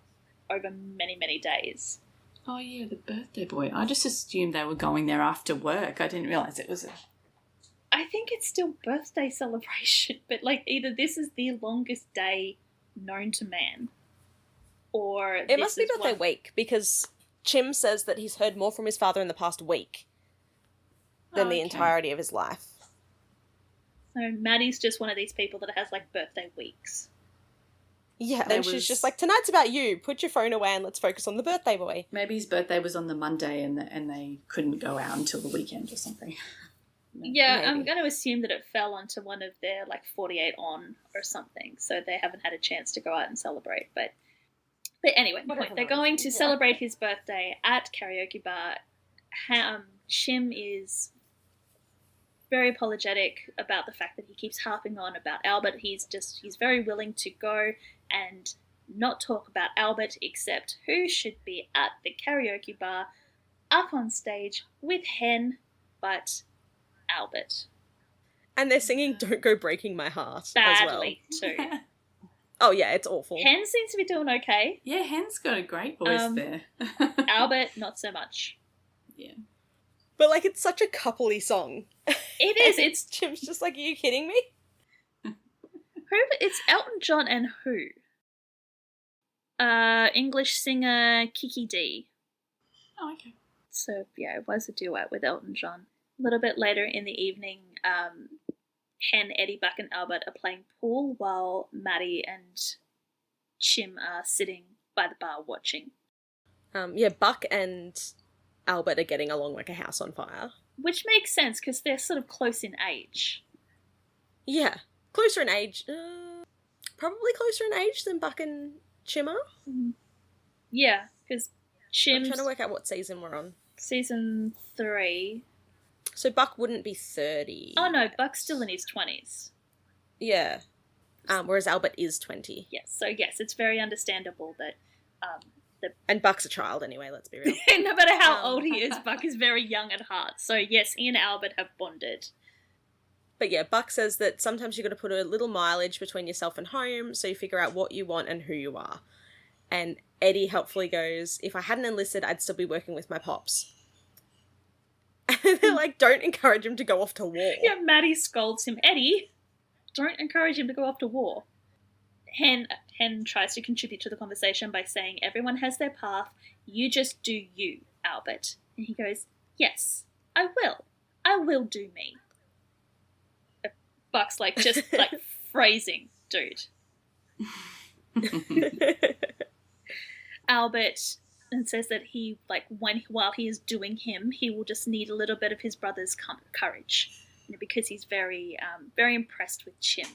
over many, many days. Oh, yeah, the birthday boy. I just assumed they were going there after work. I didn't realise it was I think it's still birthday celebration, but like either this is the longest day known to man, or It must be birthday week, because Chim says that he's heard more from his father in the past week than the entirety of his life. So Maddie's just one of these people that has like birthday weeks. Yeah, and she's just like, tonight's about you. Put your phone away and let's focus on the birthday boy. Maybe his birthday was on the Monday and they couldn't go out until the weekend or something. Yeah, Maybe. I'm going to assume that it fell onto one of their like 48 on or something, so they haven't had a chance to go out and celebrate. But anyway, Whatever they're that going is. to celebrate his birthday at karaoke bar. Chim is very apologetic about the fact that he keeps harping on about Albert. He's very willing to go and not talk about Albert, except who should be at the karaoke bar up on stage with Hen, but Albert. And they're singing Don't Go Breaking My Heart Badly, as well. too. Oh, yeah, it's awful. Hen seems to be doing okay. Yeah, Hen's got a great voice there. Albert, not so much. Yeah. But, like, it's such a coupley song. It is. It's Chim's just like, are you kidding me? It's Elton John and who? English singer Kiki D. Oh, okay. So, yeah, it was a duet with Elton John. A little bit later in the evening, Hen, Eddie, Buck, and Albert are playing pool while Maddie and Chim are sitting by the bar watching. Yeah, Buck and Albert are getting along like a house on fire. Which makes sense, because they're sort of close in age. Yeah. Closer in age. Probably closer in age than Buck and Chim are. Yeah, because I'm Chim's trying to work out what season we're on. season 3. So Buck wouldn't be 30. Oh no, Buck's still in his 20s. Yeah. Whereas Albert is 20. Yes, so yes, it's very understandable that And Buck's a child anyway, let's be real. no matter how old he is, Buck is very young at heart. So yes, he and Albert have bonded. But yeah, Buck says that sometimes you've got to put a little mileage between yourself and home so you figure out what you want and who you are. And Eddie helpfully goes, if I hadn't enlisted, I'd still be working with my pops. And they're like, don't encourage him to go off to war. Yeah, Maddie scolds him. Eddie, don't encourage him to go off to war. Hen tries to contribute to the conversation by saying, everyone has their path, you just do you, Albert. And he goes, yes, I will do me. Buck's like, just like phrasing, dude. Albert and says that he, like, while he is doing him, he will just need a little bit of his brother's courage, because he's very impressed with Chim.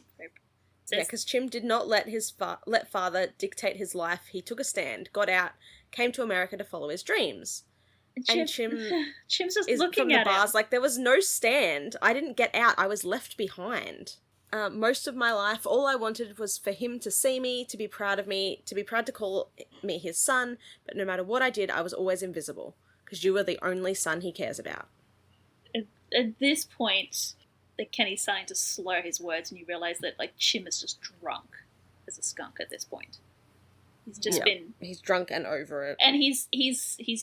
Yeah, because Chim did not let his let father dictate his life. He took a stand, got out, came to America to follow his dreams. And Chim's just is looking from the at bars him. like, there was no stand. I didn't get out. I was left behind. Most of my life, all I wanted was for him to see me, to be proud of me, to be proud to call me his son. But no matter what I did, I was always invisible, because you were the only son he cares about. at this point, that Kenny's starting to slur his words, and you realise that like Chim is just drunk as a skunk at this point. He's just been. He's drunk and over it, and he's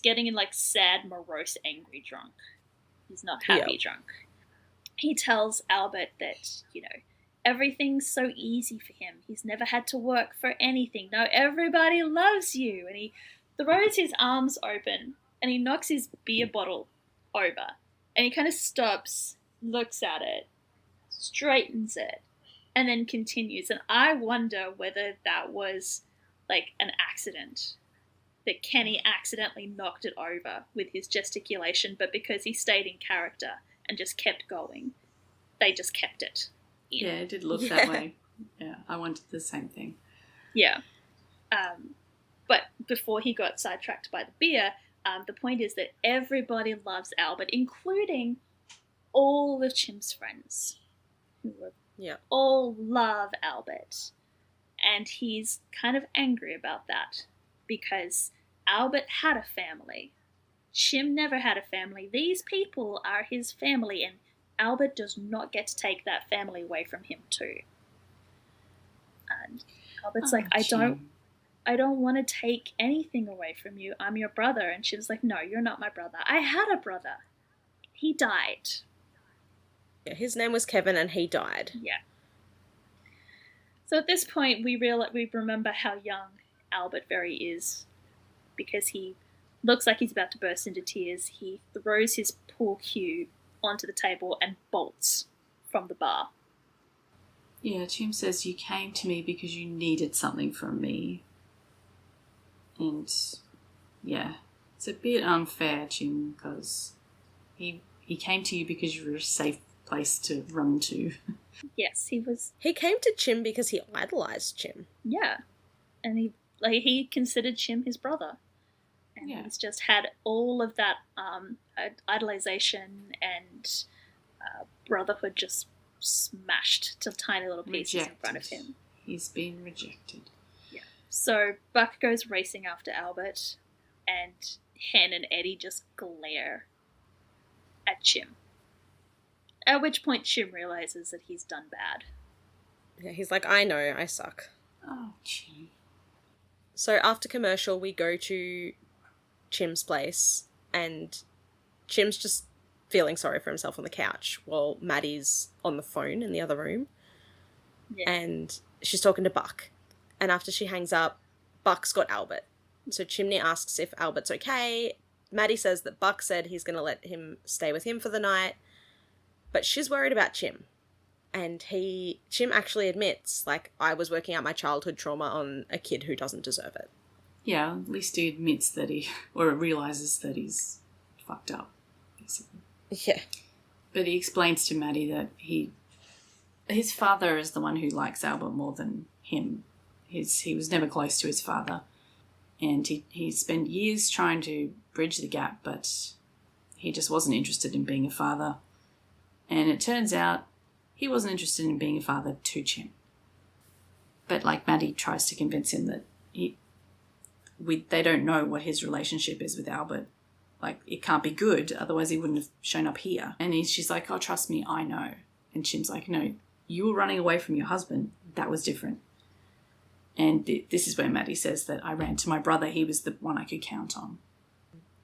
getting in like sad, morose, angry drunk. He's not happy drunk. He tells Albert that everything's so easy for him. He's never had to work for anything. No, everybody loves you. And he throws his arms open and he knocks his beer bottle over. And he kind of stops, looks at it, straightens it, and then continues. And I wonder whether that was like an accident. That Kenny accidentally knocked it over with his gesticulation, but because he stayed in character and just kept going, they just kept it. Yeah, it did look that way. Yeah, I wanted the same thing. Yeah. But before he got sidetracked by the beer, the point is that everybody loves Albert, including all of Chim's friends, who all love Albert. And he's kind of angry about that, because Albert had a family. Chim never had a family. These people are his family, and Albert does not get to take that family away from him too. And Albert's like, I don't want to take anything away from you. I'm your brother. And Chim's like, no, you're not my brother. I had a brother. He died. Yeah, his name was Kevin and he died. Yeah. So at this point, we remember how young Albert very is, because he looks like he's about to burst into tears. He throws his pool cue onto the table and bolts from the bar. Yeah, Chim says, you came to me because you needed something from me. And, yeah, it's a bit unfair, Chim, because he came to you because you were a safe place to run to. Yes, he was. He came to Chim because he idolised Chim. Yeah. And he considered Chim his brother. And he's just had all of that idolization and brotherhood just smashed to tiny little pieces in front of him. He's been rejected. Yeah. So Buck goes racing after Albert, and Hen and Eddie just glare at Chim. At which point Chim realizes that he's done bad. Yeah, he's like, I know, I suck. Oh, Chim. So after commercial, we go to Chim's place, and Chim's just feeling sorry for himself on the couch while Maddie's on the phone in the other room. Yeah. And she's talking to Buck. And after she hangs up, Buck's got Albert. So Chimney asks if Albert's okay. Maddie says that Buck said he's going to let him stay with him for the night. But she's worried about Chim. And Chim actually admits, like, I was working out my childhood trauma on a kid who doesn't deserve it. Yeah, at least he admits that or realises that he's fucked up, basically. Yeah. But he explains to Maddie that his father is the one who likes Albert more than him. He was never close to his father. And he spent years trying to bridge the gap, but he just wasn't interested in being a father. And it turns out he wasn't interested in being a father to Chim. But like Maddie tries to convince him that they don't know what his relationship is with Albert. Like, it can't be good, otherwise he wouldn't have shown up here. And she's like, oh, trust me, I know. And Chim's like, no, you were running away from your husband. That was different. And this is where Maddie says that I ran to my brother. He was the one I could count on.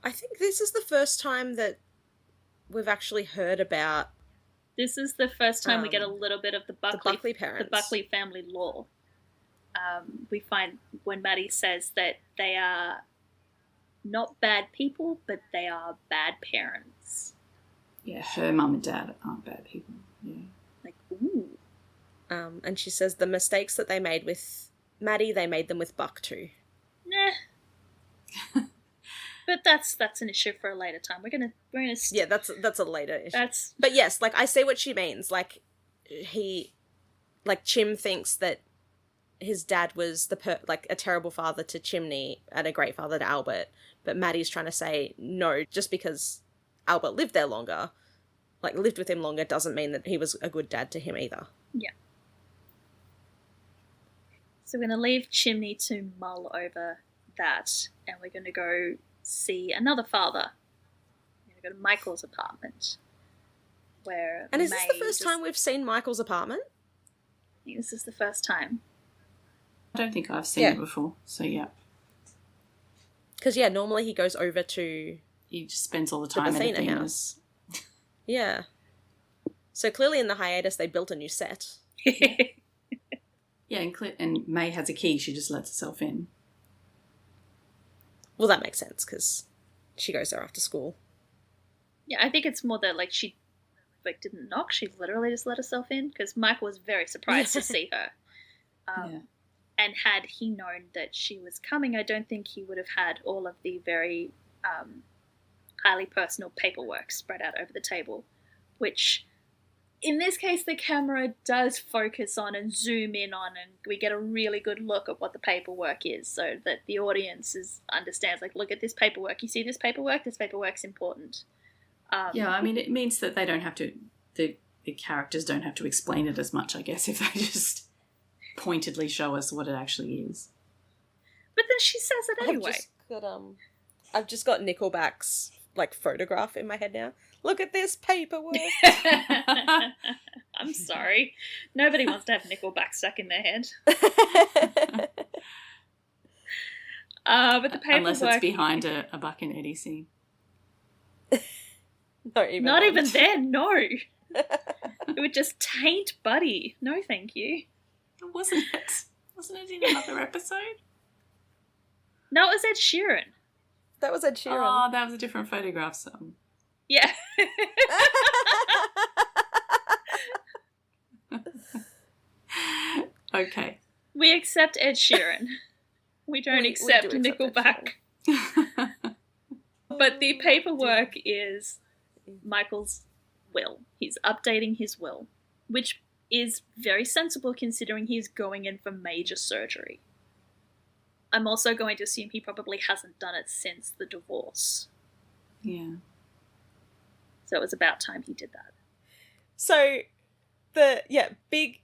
I think this is the first time that we've actually heard about... This is the first time we get a little bit of the Buckley parents. The Buckley family lore. We find when Maddie says that they are not bad people, but they are bad parents. Yeah, her mum and dad aren't bad people. Yeah. Like, ooh. And she says the mistakes that they made with Maddie, they made them with Buck too. Nah. But that's an issue for a later time. We're gonna yeah, that's a later issue. That's... But yes, like I see what she means. Like Chim thinks that his dad was a terrible father to Chimney and a great father to Albert. But Maddie's trying to say no, just because Albert lived there longer, lived with him longer, doesn't mean that he was a good dad to him either. Yeah. So we're gonna leave Chimney to mull over that, and we're gonna go see another father. We're going to go to Michael's apartment. where And is this the May first time we've seen Michael's apartment? I think this is the first time. I don't think I've seen it before, so yeah. Because, normally he goes over to He just spends all the time at Athena Athena's. house. Yeah. So clearly in the hiatus they built a new set. Yeah, and May has a key. She just lets herself in. Well, that makes sense because she goes there after school. Yeah, I think it's more that, like, she didn't knock. She literally just let herself in because Michael was very surprised to see her. And had he known that she was coming, I don't think he would have had all of the very highly personal paperwork spread out over the table, which in this case the camera does focus on and zoom in on, and we get a really good look at what the paperwork is so that the audience understands, like, look at this paperwork. You see this paperwork? This paperwork's important. Yeah, I mean, it means that they don't have to, the characters don't have to explain it as much, I guess, if they just pointedly show us what it actually is. But then she says it anyway. I've just got Nickelback's, like, photograph in my head now. Look at this paperwork. I'm sorry. Nobody wants to have Nickelback stuck in their head. But the paperwork... Unless it's behind a Buck and Eddie scene. Not even then, no. It would just taint Buddy. No, thank you. Wasn't it? Wasn't it in another episode? No, it was Ed Sheeran. That was Ed Sheeran. Oh, that was a different photograph song. Yeah. Okay. We accept Ed Sheeran. We don't accept Nickelback. But the paperwork is Michael's will. He's updating his will, which is very sensible considering he's going in for major surgery. I'm also going to assume he probably hasn't done it since the divorce. Yeah. So it was about time he did that. So big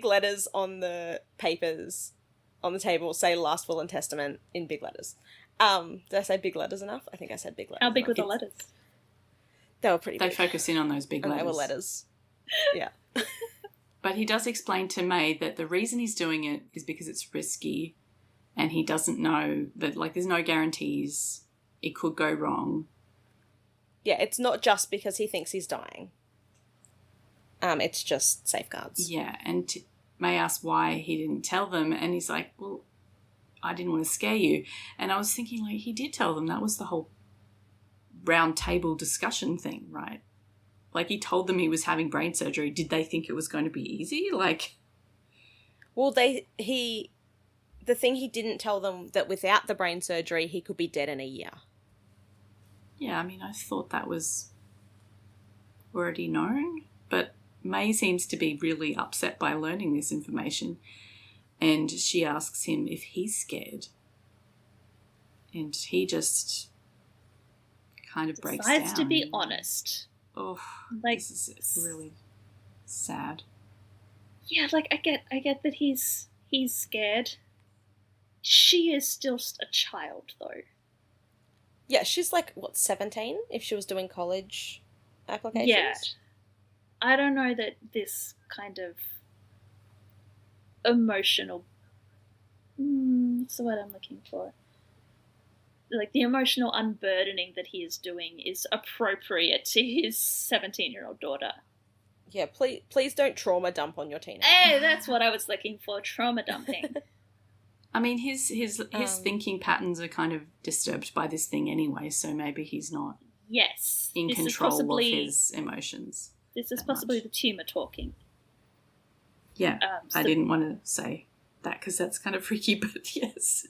letters on the papers on the table say last will and testament in big letters. Did I say big letters enough? I think I said big letters. How big enough. were the letters? They were pretty big. They focus in on those big letters. They were letters. Yeah. But he does explain to May that the reason he's doing it is because it's risky and he doesn't know that, like, there's no guarantees. It could go wrong. Yeah, it's not just because he thinks he's dying. It's just safeguards. Yeah, and May asks why he didn't tell them, and he's like, well, I didn't want to scare you. And I was thinking, like, he did tell them. That was the whole round table discussion thing, right? Like, he told them he was having brain surgery. Did they think it was going to be easy? Like, well, the thing he didn't tell them that without the brain surgery he could be dead in a year. Yeah, I mean, I thought that was already known, but May seems to be really upset by learning this information, and she asks him if he's scared, and he just kind of breaks down. Decides to be honest. Oh, like, this is really sad. Yeah, like, I get that he's scared. She is still a child, though. Yeah, she's like, 17 if she was doing college applications? Yeah. I don't know that this kind of emotional... what's the word I'm looking for? Like, the emotional unburdening that he is doing is appropriate to his 17-year-old daughter. Yeah, please don't trauma dump on your teenager. Hey, that's what I was looking for, trauma dumping. I mean, his thinking patterns are kind of disturbed by this thing anyway, so maybe he's not in control of his emotions. This is possibly the tumour talking. Yeah, I didn't want to say that because that's kind of freaky, but yes.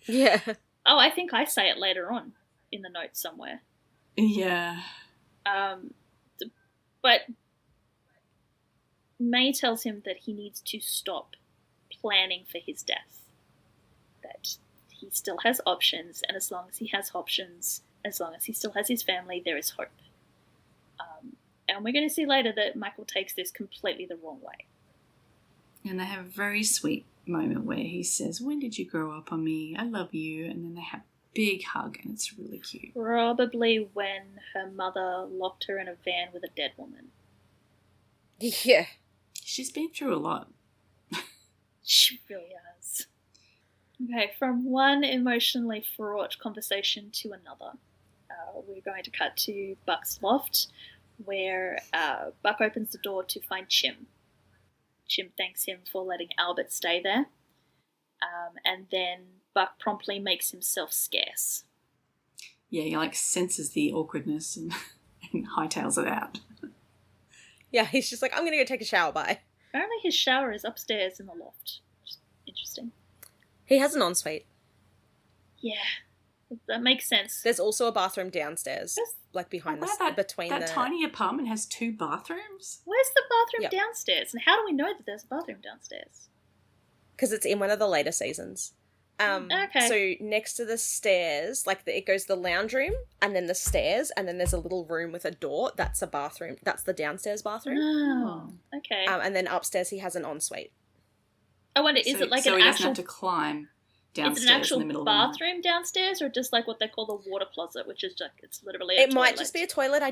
Yeah. Oh, I think I say it later on in the notes somewhere. Yeah. But May tells him that he needs to stop planning for his death. That he still has options, and as long as he has options, as long as he still has his family, there is hope. And we're going to see later that Michael takes this completely the wrong way. And they have a very sweet moment where he says, when did you grow up on me? I love you. And then they have big hug, and it's really cute. Probably when her mother locked her in a van with a dead woman. Yeah. She's been through a lot. She really has. Okay, from one emotionally fraught conversation to another, we're going to cut to Buck's loft, where Buck opens the door to find Chim. Chim thanks him for letting Albert stay there, and then Buck promptly makes himself scarce. Yeah, he like senses the awkwardness and hightails it out. Yeah, he's just like, I'm going to go take a shower, bye. Apparently his shower is upstairs in the loft. Just interesting. He has an ensuite. Yeah, that makes sense. There's also a bathroom downstairs, like behind between that tiny apartment has 2 bathrooms? Where's the bathroom downstairs? And how do we know that there's a bathroom downstairs? Because it's in one of the later seasons. Okay. So next to the stairs, like it goes the lounge room, and then the stairs, and then there's a little room with a door. That's a bathroom. That's the downstairs bathroom. Oh, okay. And then upstairs he has an ensuite. I wonder, is it like so an he actual... doesn't have to climb downstairs is it an actual in the middle bathroom downstairs, or just like what they call the water closet, which is like, it's literally a It toilet? might just be a toilet. I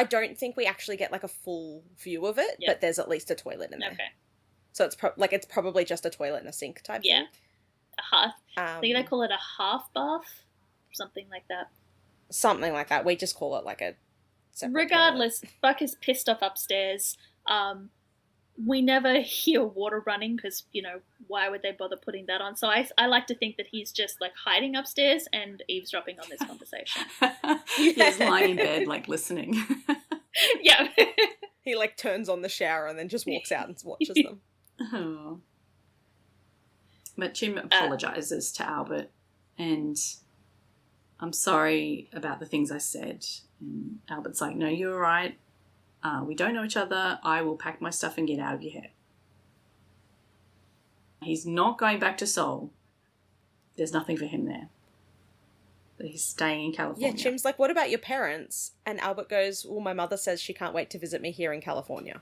don't think we actually get like a full view of it, but there's at least a toilet in there. Okay. So it's probably just a toilet and a sink type thing. A half. I think they call it a half bath, something like that. Something like that. We just call it like a separate Regardless, toilet. Buck is pissed off upstairs. We never hear water running because, why would they bother putting that on? So I like to think that he's just like hiding upstairs and eavesdropping on this conversation. He's lying in bed, like listening. Yeah. He like turns on the shower and then just walks out and watches them. Oh. But Jim apologises to Albert, and I'm sorry about the things I said. And Albert's like, no, you're right. We don't know each other. I will pack my stuff and get out of your hair. He's not going back to Seoul. There's nothing for him there. But he's staying in California. Yeah, Jim's like, what about your parents? And Albert goes, well, my mother says she can't wait to visit me here in California.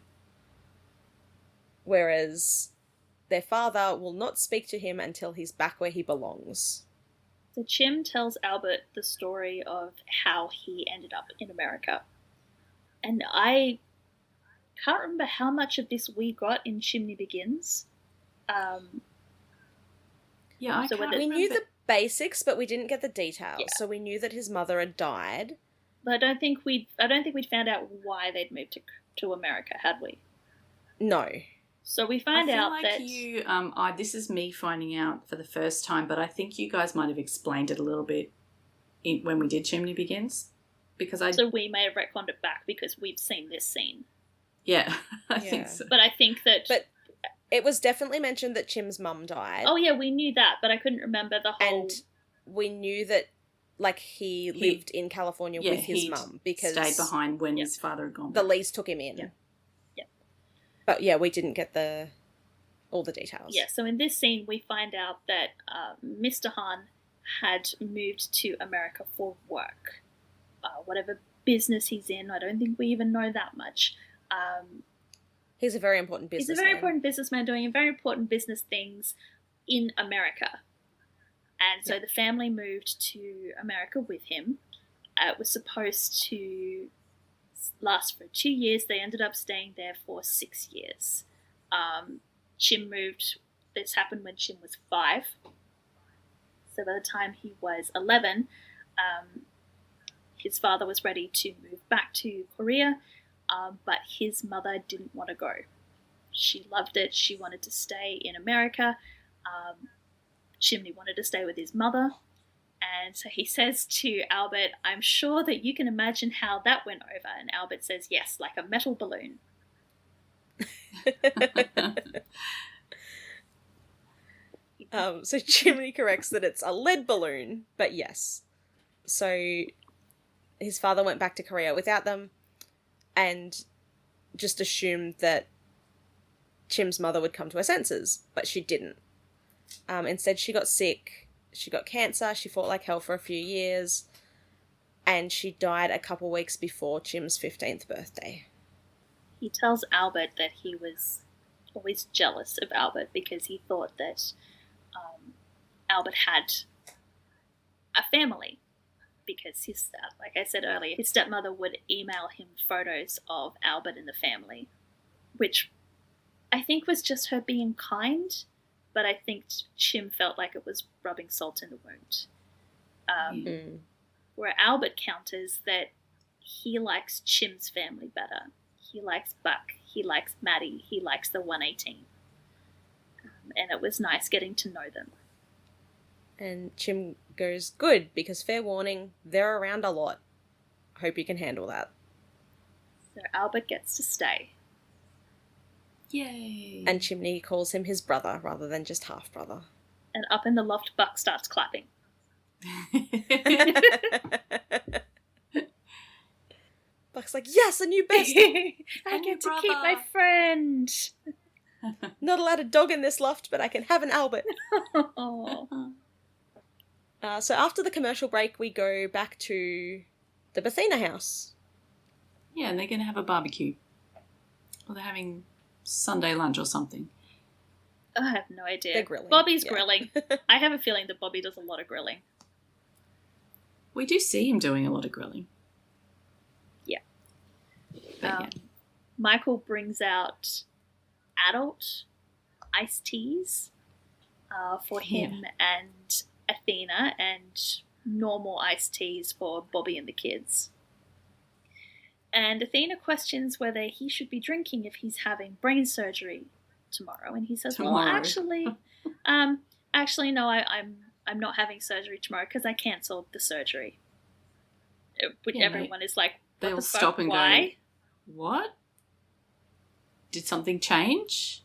Whereas their father will not speak to him until he's back where he belongs. So Chim tells Albert the story of how he ended up in America. And I can't remember how much of this we got in Chimney Begins. Yeah, we knew the basics, but we didn't get the details. Yeah. So we knew that his mother had died. But I don't think we'd found out why they'd moved to America, had we? No. So we find out that you. This is me finding out for the first time, but I think you guys might have explained it a little bit when we did Chimney Begins, So we may have retconned it back because we've seen this scene. Yeah, I think so. But I think that. But it was definitely mentioned that Chim's mum died. Oh yeah, we knew that, but I couldn't remember the whole. And we knew that, like, he lived in California with his mum because stayed behind when his father had gone. The Lees took him in. Yeah. But yeah, we didn't get all the details. Yeah, so in this scene we find out that Mr. Han had moved to America for work. Whatever business he's in, I don't think we even know that much. He's a very important businessman. He's a very important businessman doing very important business things in America. And so the family moved to America with him. It was supposed to last for 2 years. They ended up staying there for 6 years. Chim moved. This happened when Chim was 5. So by the time he was 11, his father was ready to move back to Korea, but his mother didn't want to go. She loved it. She wanted to stay in America. Chimney wanted to stay with his mother. And so he says to Albert, I'm sure that you can imagine how that went over. And Albert says, yes, like a metal balloon. So Chimney corrects that it's a lead balloon, but yes. So his father went back to Korea without them and just assumed that Chim's mother would come to her senses, but she didn't. Instead, she got sick. She got cancer, she fought like hell for a few years, and she died a couple weeks before Chim's 15th birthday. He tells Albert that he was always jealous of Albert because he thought that Albert had a family. Because his, like I said earlier, his stepmother would email him photos of Albert and the family, which I think was just her being kind, but I think Chim felt like it was rubbing salt in the wound. Where Albert counters that he likes Chim's family better. He likes Buck, he likes Maddie, he likes the 118. And it was nice getting to know them. And Chim goes, good, because fair warning, they're around a lot. Hope you can handle that. So Albert gets to stay. Yay. And Chimney calls him his brother rather than just half-brother. And up in the loft, Buck starts clapping. Buck's like, yes, a new bestie! I get to keep my friend! Not allowed a dog in this loft, but I can have an Albert. Oh. So after the commercial break, we go back to the Athena house. Yeah, and they're going to have a barbecue. Or they're having Sunday lunch or something. I have no idea. They're grilling. Bobby's grilling. I have a feeling that Bobby does a lot of grilling. We do see him doing a lot of grilling. Yeah. But yeah. Michael brings out adult iced teas for him and Athena, and normal iced teas for Bobby and the kids. And Athena questions whether he should be drinking if he's having brain surgery tomorrow. And he says, well, actually, no, I'm not having surgery tomorrow because I cancelled the surgery. Which everyone is like, they what all the fuck? stop and Why? go, what? Did something change?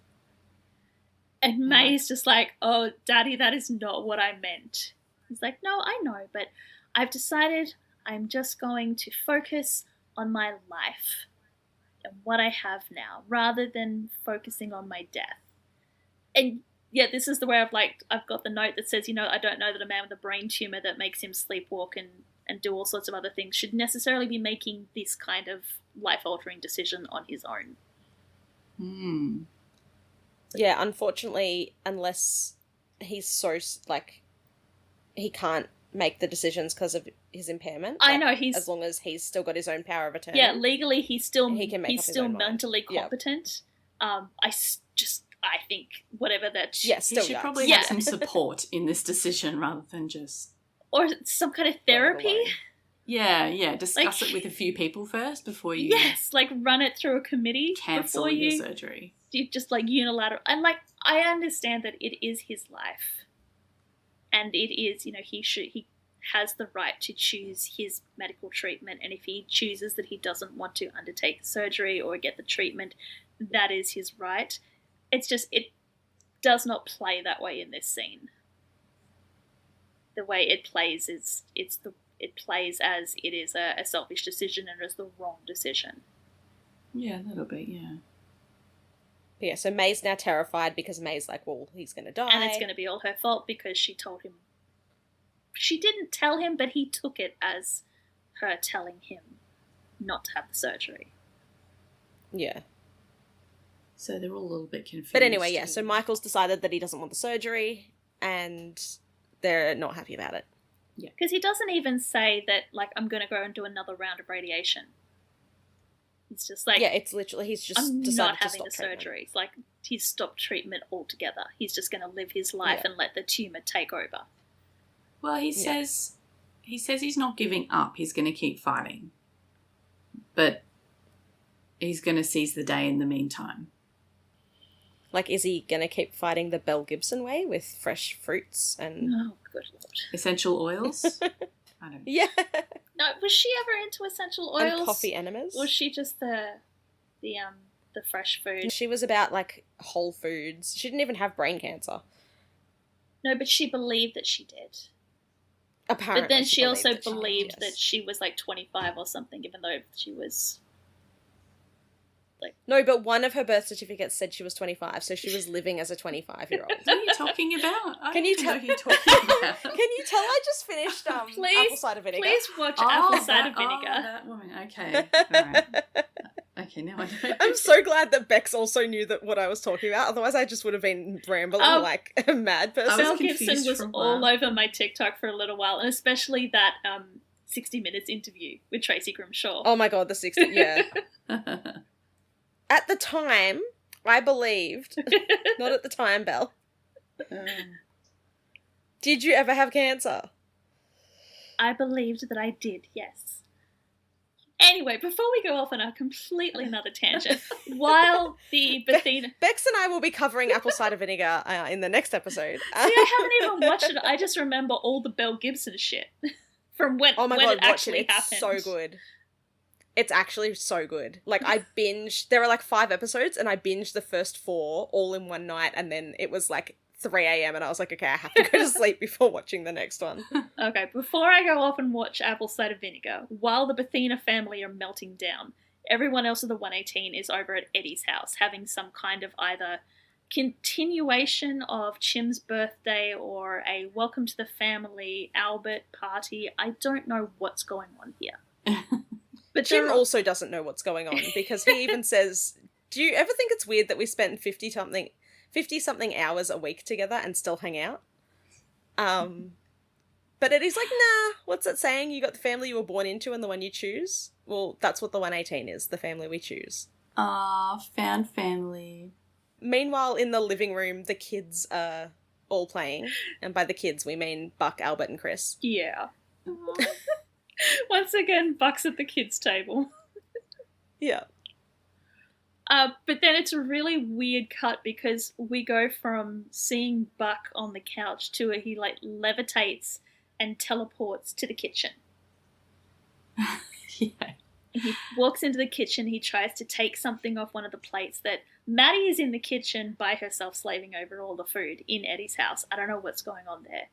And May's just like, oh, Daddy, that is not what I meant. He's like, no, I know, but I've decided I'm just going to focus on my life and what I have now rather than focusing on my death. And yeah, this is the way I've got the note that says, I don't know that a man with a brain tumor that makes him sleepwalk and do all sorts of other things should necessarily be making this kind of life-altering decision on his own. Yeah, unfortunately, unless he's so, he can't make the decisions because of his impairment. I know, as long as he's still got his own power of attorney. Yeah, legally he can make he's still mentally competent. Yep. I think whatever that... Yeah, still he should probably have some support in this decision rather than just... Or some kind of therapy. Yeah, discuss it with a few people first before you... Yes, run it through a committee cancel before your surgery. You just unilateral... And I understand that it is his life. And it is, he has the right to choose his medical treatment. And if he chooses that he doesn't want to undertake surgery or get the treatment, that is his right. It's just, it does not play that way in this scene. The way it plays is, it plays as it is a selfish decision and as the wrong decision. Yeah, that'll be, yeah. Yeah, so May's now terrified because May's like, well, he's going to die. And it's going to be all her fault because she told him. She didn't tell him, but he took it as her telling him not to have the surgery. Yeah. So they're all a little bit confused. But anyway, yeah, so Michael's decided that he doesn't want the surgery and they're not happy about it. Yeah. Because he doesn't even say that, I'm going to go and do another round of radiation. It's just yeah, it's literally, he's just I'm decided not to having stop the treatment. surgery. It's he's stopped treatment altogether. He's just going to live his life and let the tumour take over. Well, he says he's not giving up. He's going to keep fighting. But he's going to seize the day in the meantime. Is he going to keep fighting the Belle Gibson way with fresh fruits and... Oh, good Lord. Essential oils? I don't know. Yeah. No, was she ever into essential oils? And coffee enemas? Was she just the fresh food? She was about, whole foods. She didn't even have brain cancer. No, but she believed that she did. Apparently. But then she also believed believed that she was 25 or something, even though she was... No, but one of her birth certificates said she was 25, so she was living as a 25-year-old. What are you talking about? Can you tell? What are you talking about? Can you tell I just finished apple cider vinegar? Please watch apple cider vinegar. Oh, that woman. Okay. All right. Okay, now I know. I'm so glad that Bex also knew that what I was talking about. Otherwise, I just would have been rambling like a mad person. Mel confused Gibson was for a all while. over my TikTok for a little while, and especially that 60 Minutes interview with Tracy Grimshaw. Oh my god, the 60, yeah. At the time, I believed, not at the time, Belle. Did you ever have cancer? I believed that I did, yes. Anyway, before we go off on a completely another tangent, while the Athena... Bex and I will be covering apple cider vinegar in the next episode. See, I haven't even watched it. I just remember all the Mel Gibson shit from when, oh my when god, it watch actually it. It's happened. so good. It's actually so good. Like, I binged... There are like 5 episodes, and I binged the first 4 all in one night, and then it was like 3 a.m, and I was like, okay, I have to go to sleep before watching the next one. Okay, before I go off and watch Apple Cider Vinegar, while the Athena family are melting down, everyone else of the 118 is over at Eddie's house, having some kind of either continuation of Chim's birthday or a welcome to the family Albert party. I don't know what's going on here. But Chim also doesn't know what's going on, because he even says, do you ever think it's weird that we spent 50-something hours a week together and still hang out? But Eddie's like, nah, what's it saying? You got the family you were born into and the one you choose? Well, that's what the 118 is, the family we choose. Ah, found family. Meanwhile, in the living room, the kids are all playing. And by the kids, we mean Buck, Albert, and Chris. Yeah. Once again, Buck's at the kids' table. Yeah. But then it's a really weird cut because we go from seeing Buck on the couch to he like levitates and teleports to the kitchen. Yeah. He walks into the kitchen, he tries to take something off one of the plates that Maddie is in the kitchen by herself slaving over all the food in Eddie's house. I don't know what's going on there.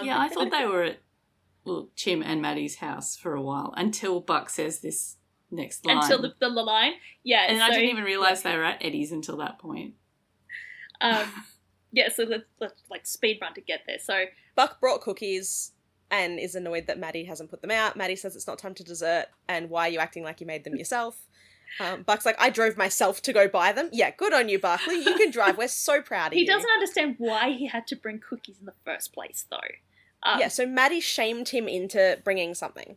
Yeah, I thought they were at Chim and Maddie's house for a while until Buck says this next line. Until the line? Yeah. And I didn't even realise they were at Eddie's until that point. Yeah, so let's like speed run to get there. So Buck brought cookies and is annoyed that Maddie hasn't put them out. Maddie says it's not time to dessert, and why are you acting like you made them yourself? Buck's like, I drove myself to go buy them. Yeah, good on you, Buckley. You can drive. We're so proud of you. He doesn't understand why he had to bring cookies in the first place, though. Yeah, so Maddie shamed him into bringing something.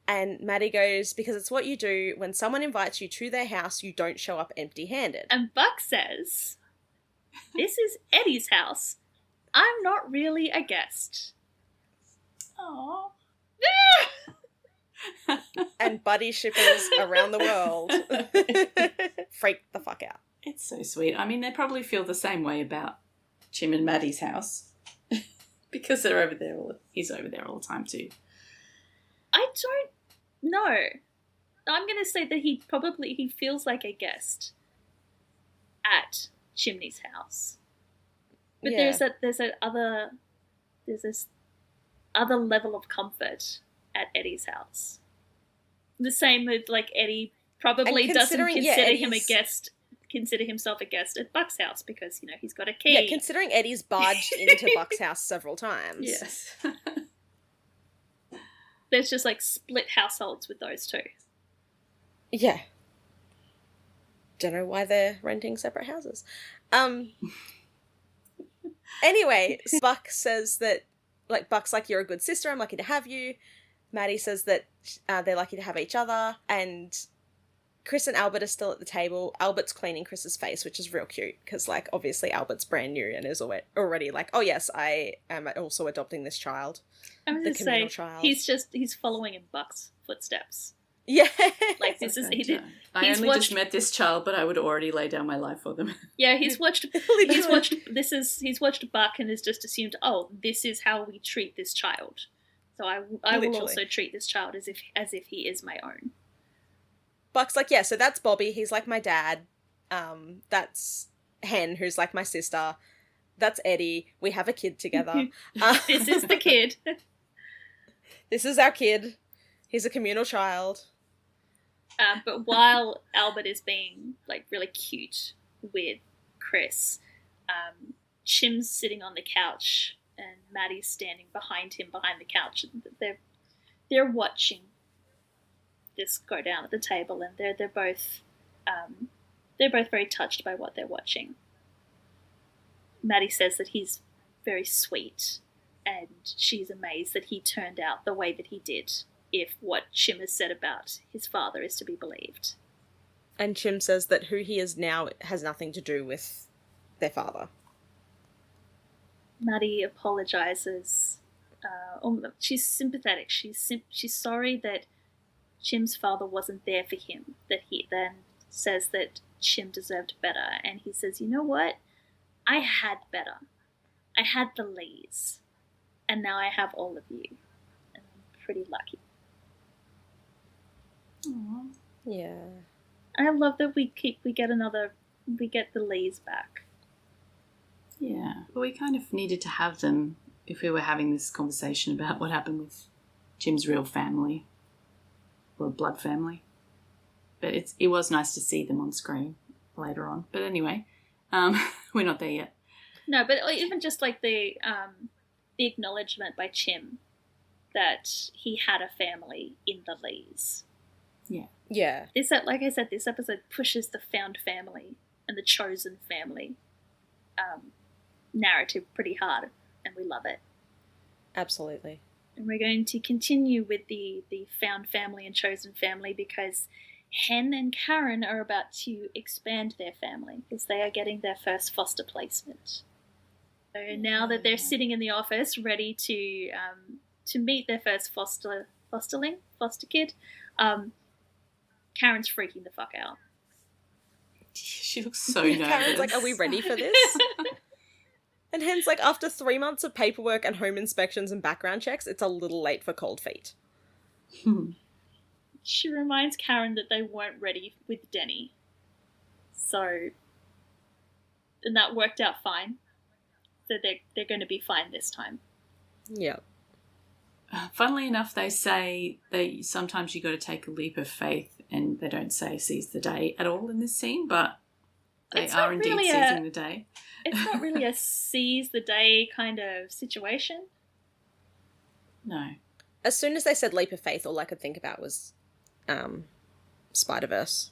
And Maddie goes, because it's what you do. When someone invites you to their house, you don't show up empty-handed. And Buck says, this is Eddie's house. I'm not really a guest. Aww. And buddy shippers around the world freak the fuck out. It's so sweet. I mean, they probably feel the same way about Chim and Maddie's house because they're over there. He's over there all the time too. I don't know. I'm going to say that he feels like a guest at Chimney's house. But Yeah. there's this other level of comfort at Eddie's house. The same with like Eddie probably doesn't consider himself a guest at Buck's house because, you know, he's got a key. Yeah, considering Eddie's barged into Buck's house several times. Yes. There's just like split households with those two. Yeah. Don't know why they're renting separate houses. Anyway, Buck says that, like, Buck's like, you're a good sister, I'm lucky to have you. Maddie says that they're lucky to have each other, and Chris and Albert are still at the table. Albert's cleaning Chris's face, which is real cute, because, like, obviously Albert's brand new and is already like, oh yes, I am also adopting this child. I'm The going to communal say, child. he's following in Buck's footsteps. Yeah. Like, this is... I he's only watched- just met this child, but I would already lay down my life for them. Yeah, he's watched Buck and has just assumed, oh, this is how we treat this child. So I will Literally. also treat this child as if he is my own. Buck's like, yeah, so that's Bobby, he's like my dad. That's Hen, who's like my sister. That's Eddie. We have a kid together. This is the kid. This is our kid. He's a communal child. But while Albert is being like really cute with Chris, Chim's sitting on the couch and Maddie's standing behind him behind the couch. They're watching this go down at the table, and they're both They're both very touched by what they're watching. Maddie says that he's very sweet, and she's amazed that he turned out the way that he did, if what Chim has said about his father is to be believed. And Chim says that who he is now has nothing to do with their father. Maddie apologizes. She's sympathetic. She's sorry that Chim's father wasn't there for him, that he then says that Chim deserved better, and he says, you know what? I had better. I had the Lees, and now I have all of you, and I'm pretty lucky. Aww. Yeah. I love that we get the Lees back. Yeah, but we kind of needed to have them if we were having this conversation about what happened with Jim's real family, or blood family. But it was nice to see them on screen later on. But anyway, we're not there yet. No, but even just like the acknowledgement by Chim that he had a family in the Lees. Yeah. Yeah. This, like I said, this episode pushes the found family and the chosen family narrative pretty hard, and we love it. Absolutely. And we're going to continue with the found family and chosen family because Hen and Karen are about to expand their family because they are getting their first foster placement. So now that they're sitting in the office ready to meet their first foster kid, Karen's freaking the fuck out. She looks so nervous. Karen's like, are we ready for this? And Hen's like, after 3 months of paperwork and home inspections and background checks, it's a little late for cold feet. She reminds Karen that they weren't ready with Denny. So, and that worked out fine. So they're going to be fine this time. Yeah. Funnily enough, they say that sometimes you got to take a leap of faith, and they don't say seize the day at all in this scene, but they are indeed really seizing the day. It's not really a seize the day kind of situation. No. As soon as they said leap of faith, all I could think about was Spider-Verse.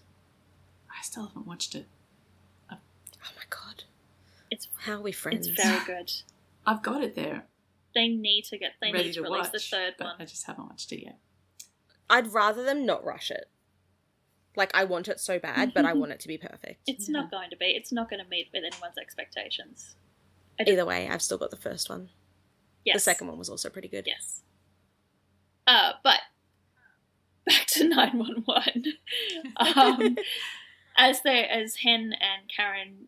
I still haven't watched it. Oh my god. How are we friends? It's very good. I've got it there. They need to release watch, the third one. I just haven't watched it yet. I'd rather them not rush it. Like, I want it so bad, but I want it to be perfect. It's not going to be. It's not going to meet with anyone's expectations. Either way, I've still got the first one. Yes. The second one was also pretty good. Yes. But back to 911. As Hen and Karen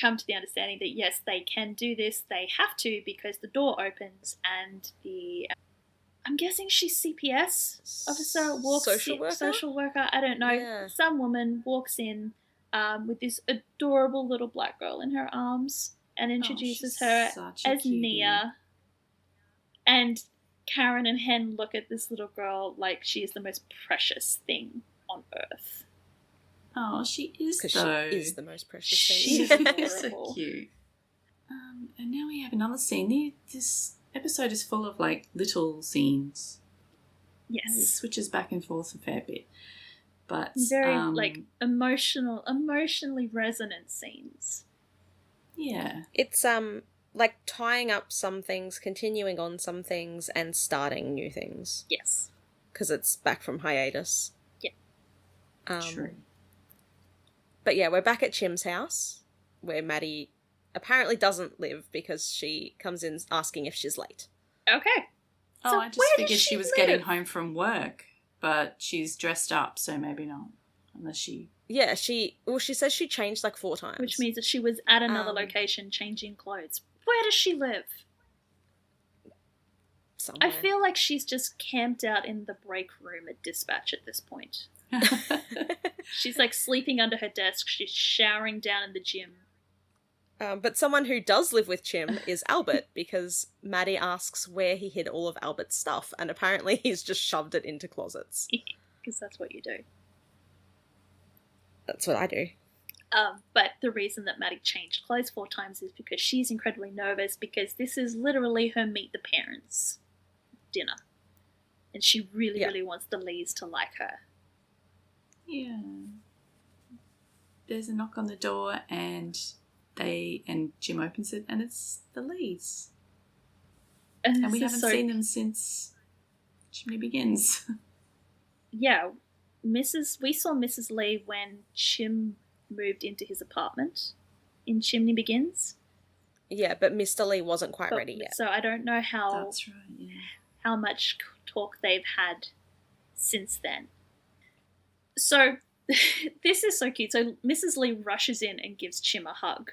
come to the understanding that yes, they can do this, they have to because the door opens and I'm guessing she's CPS officer, social worker, I don't know. Yeah. Some woman walks in with this adorable little black girl in her arms and introduces her as cutie. Nia. And Karen and Hen look at this little girl like she is the most precious thing on earth. Oh, she is, though. She is the most precious thing. She's so cute. And now we have another scene. This episode is full of, like, little scenes. Yes. It switches back and forth a fair bit. But very, emotionally resonant scenes. Yeah. It's, like, tying up some things, continuing on some things, and starting new things. Yes. Because it's back from hiatus. Yeah. True. But yeah, we're back at Chim's house, where Maddie apparently doesn't live because she comes in asking if she's late. Okay. Oh, so I just figured she was getting home from work, but she's dressed up, so maybe not. Unless she... Yeah, she says she changed like 4 times. Which means that she was at another location changing clothes. Where does she live? Somewhere. I feel like she's just camped out in the break room at Dispatch at this point. She's like sleeping under her desk. She's showering down in the gym. But someone who does live with Chim is Albert, because Maddie asks where he hid all of Albert's stuff, and apparently he's just shoved it into closets. Because that's what you do. That's what I do. But the reason that Maddie changed clothes 4 times is because she's incredibly nervous, because this is literally her meet the parents dinner. And she really, really wants the Lees to like her. Yeah. there's a knock on the door and Jim opens it and it's the Lees. And we haven't seen them since Chimney Begins. Yeah. We saw Mrs. Lee when Chim moved into his apartment in Chimney Begins. Yeah, but Mr. Lee wasn't quite ready yet. So I don't know how That's right, yeah. how much talk they've had since then. So this is so cute. So Mrs. Lee rushes in and gives Chim a hug.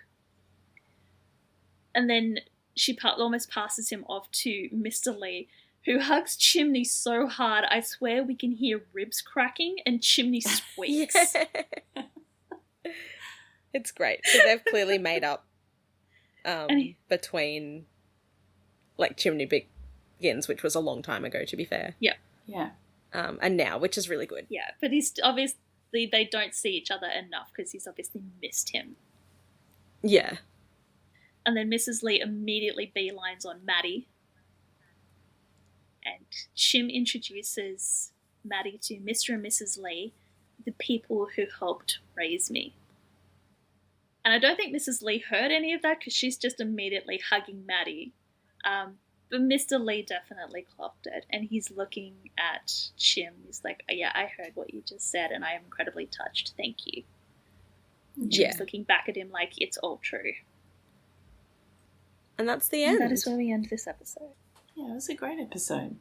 And then she almost passes him off to Mr. Lee, who hugs Chimney so hard, I swear we can hear ribs cracking and Chimney squeaks. It's great. So they've clearly made up between, like, Chimney Begins, which was a long time ago, to be fair. Yeah. Yeah. And now, which is really good. Yeah, but he's obviously, they don't see each other enough because he's obviously missed him. Yeah. And then Mrs. Lee immediately beelines on Maddie. And Chim introduces Maddie to Mr. and Mrs. Lee, the people who helped raise me. And I don't think Mrs. Lee heard any of that because she's just immediately hugging Maddie. But Mr. Lee definitely clocked it. And he's looking at Chim. He's like, oh, yeah, I heard what you just said and I am incredibly touched. Thank you. And Chim's looking back at him like it's all true. And that's the end. And that is where we end this episode. Yeah, it was a great episode.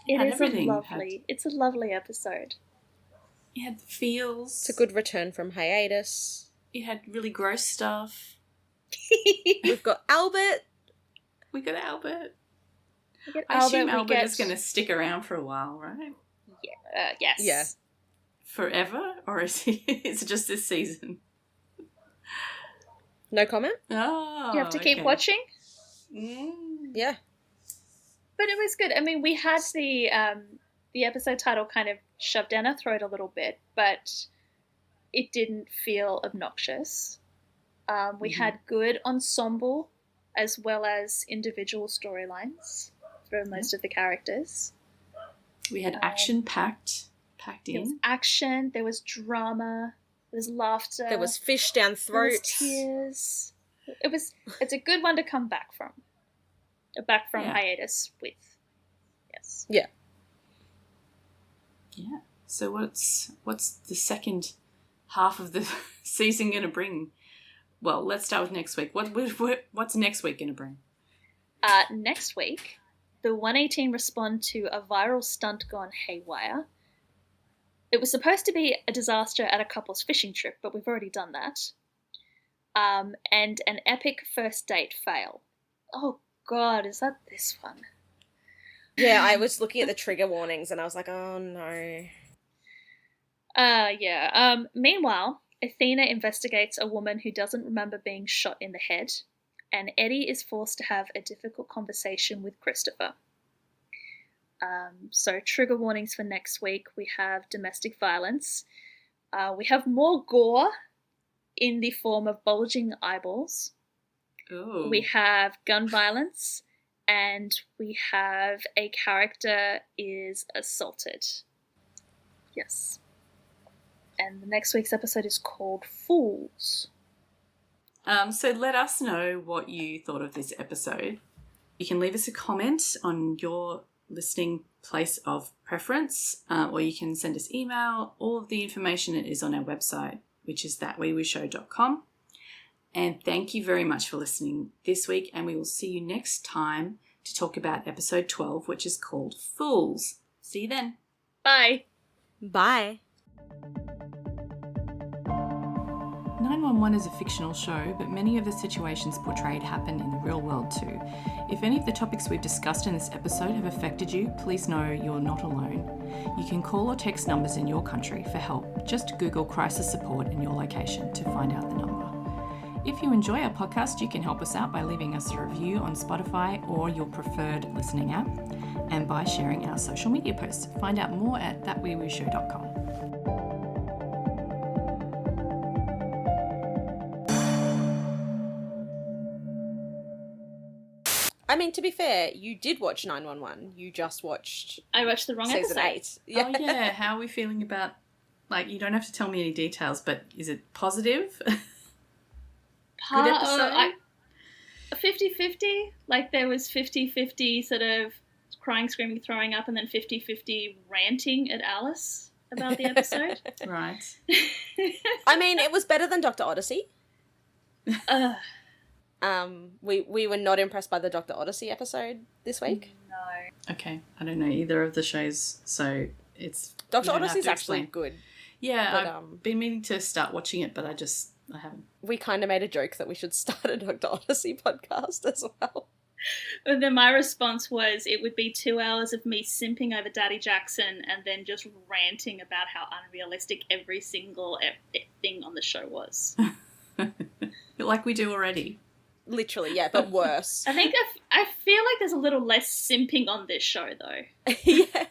It's a lovely episode. It had the feels. It's a good return from hiatus. It had really gross stuff. We've got Albert. We got Albert. I assume Albert is going to stick around for a while, right? Yeah. Yes. Yeah. Forever? Or is it just this season? No comment? Oh, you have to keep watching? Yeah. But it was good. I mean, we had the episode title kind of shoved down our throat a little bit, but it didn't feel obnoxious. We had good ensemble as well as individual storylines for most of the characters. We had action packed in. There was action, there was drama, there was laughter. There was fish down throats. There was tears. It's a good one to come back from. Back from hiatus with. Yes. Yeah. Yeah. So what's the second half of the season going to bring? Well, let's start with next week. What's next week going to bring? Next week, the 118 respond to a viral stunt gone haywire. It was supposed to be a disaster at a couple's fishing trip, but we've already done that. And an epic first date fail. Oh, God, is that this one? Yeah, I was looking at the trigger warnings and I was like, oh, no. Meanwhile, Athena investigates a woman who doesn't remember being shot in the head, and Eddie is forced to have a difficult conversation with Christopher. So trigger warnings for next week. We have domestic violence. We have more gore in the form of bulging eyeballs. Ooh. We have gun violence, and we have a character is assaulted. Yes. And the next week's episode is called Fools. So let us know what you thought of this episode. You can leave us a comment on your listening place of preference, or you can send us email. All of the information is on our website, which is thatweewooshow.com. And thank you very much for listening this week, and we will see you next time to talk about episode 12, which is called Fools. See you then. Bye. Bye. 911 is a fictional show, but many of the situations portrayed happen in the real world too. If any of the topics we've discussed in this episode have affected you, please know you're not alone. You can call or text numbers in your country for help. Just Google crisis support in your location to find out the number. If you enjoy our podcast, you can help us out by leaving us a review on Spotify or your preferred listening app, and by sharing our social media posts. Find out more at thatweewooshow.com. I mean, to be fair, you did watch 911. You just watched I watched the wrong season episode. 8. Oh yeah, how are we feeling about Like, you don't have to tell me any details, but is it positive? Good episode? 50-50. Like, there was 50-50 sort of crying, screaming, throwing up, and then 50-50 ranting at Alice about the episode. Right. I mean, it was better than Dr. Odyssey. Uh, We were not impressed by the Dr. Odyssey episode this week. no. Okay. I don't know either of the shows, so it's... Dr. Odyssey's actually good. Yeah, but, I've been meaning to start watching it, but I haven't. We kind of made a joke that we should start a Dr. Odyssey podcast as well. And then my response was it would be 2 hours of me simping over Daddy Jackson and then just ranting about how unrealistic every single thing on the show was. Like we do already. Literally, yeah, but worse. I think I feel like there's a little less simping on this show, though. Yeah.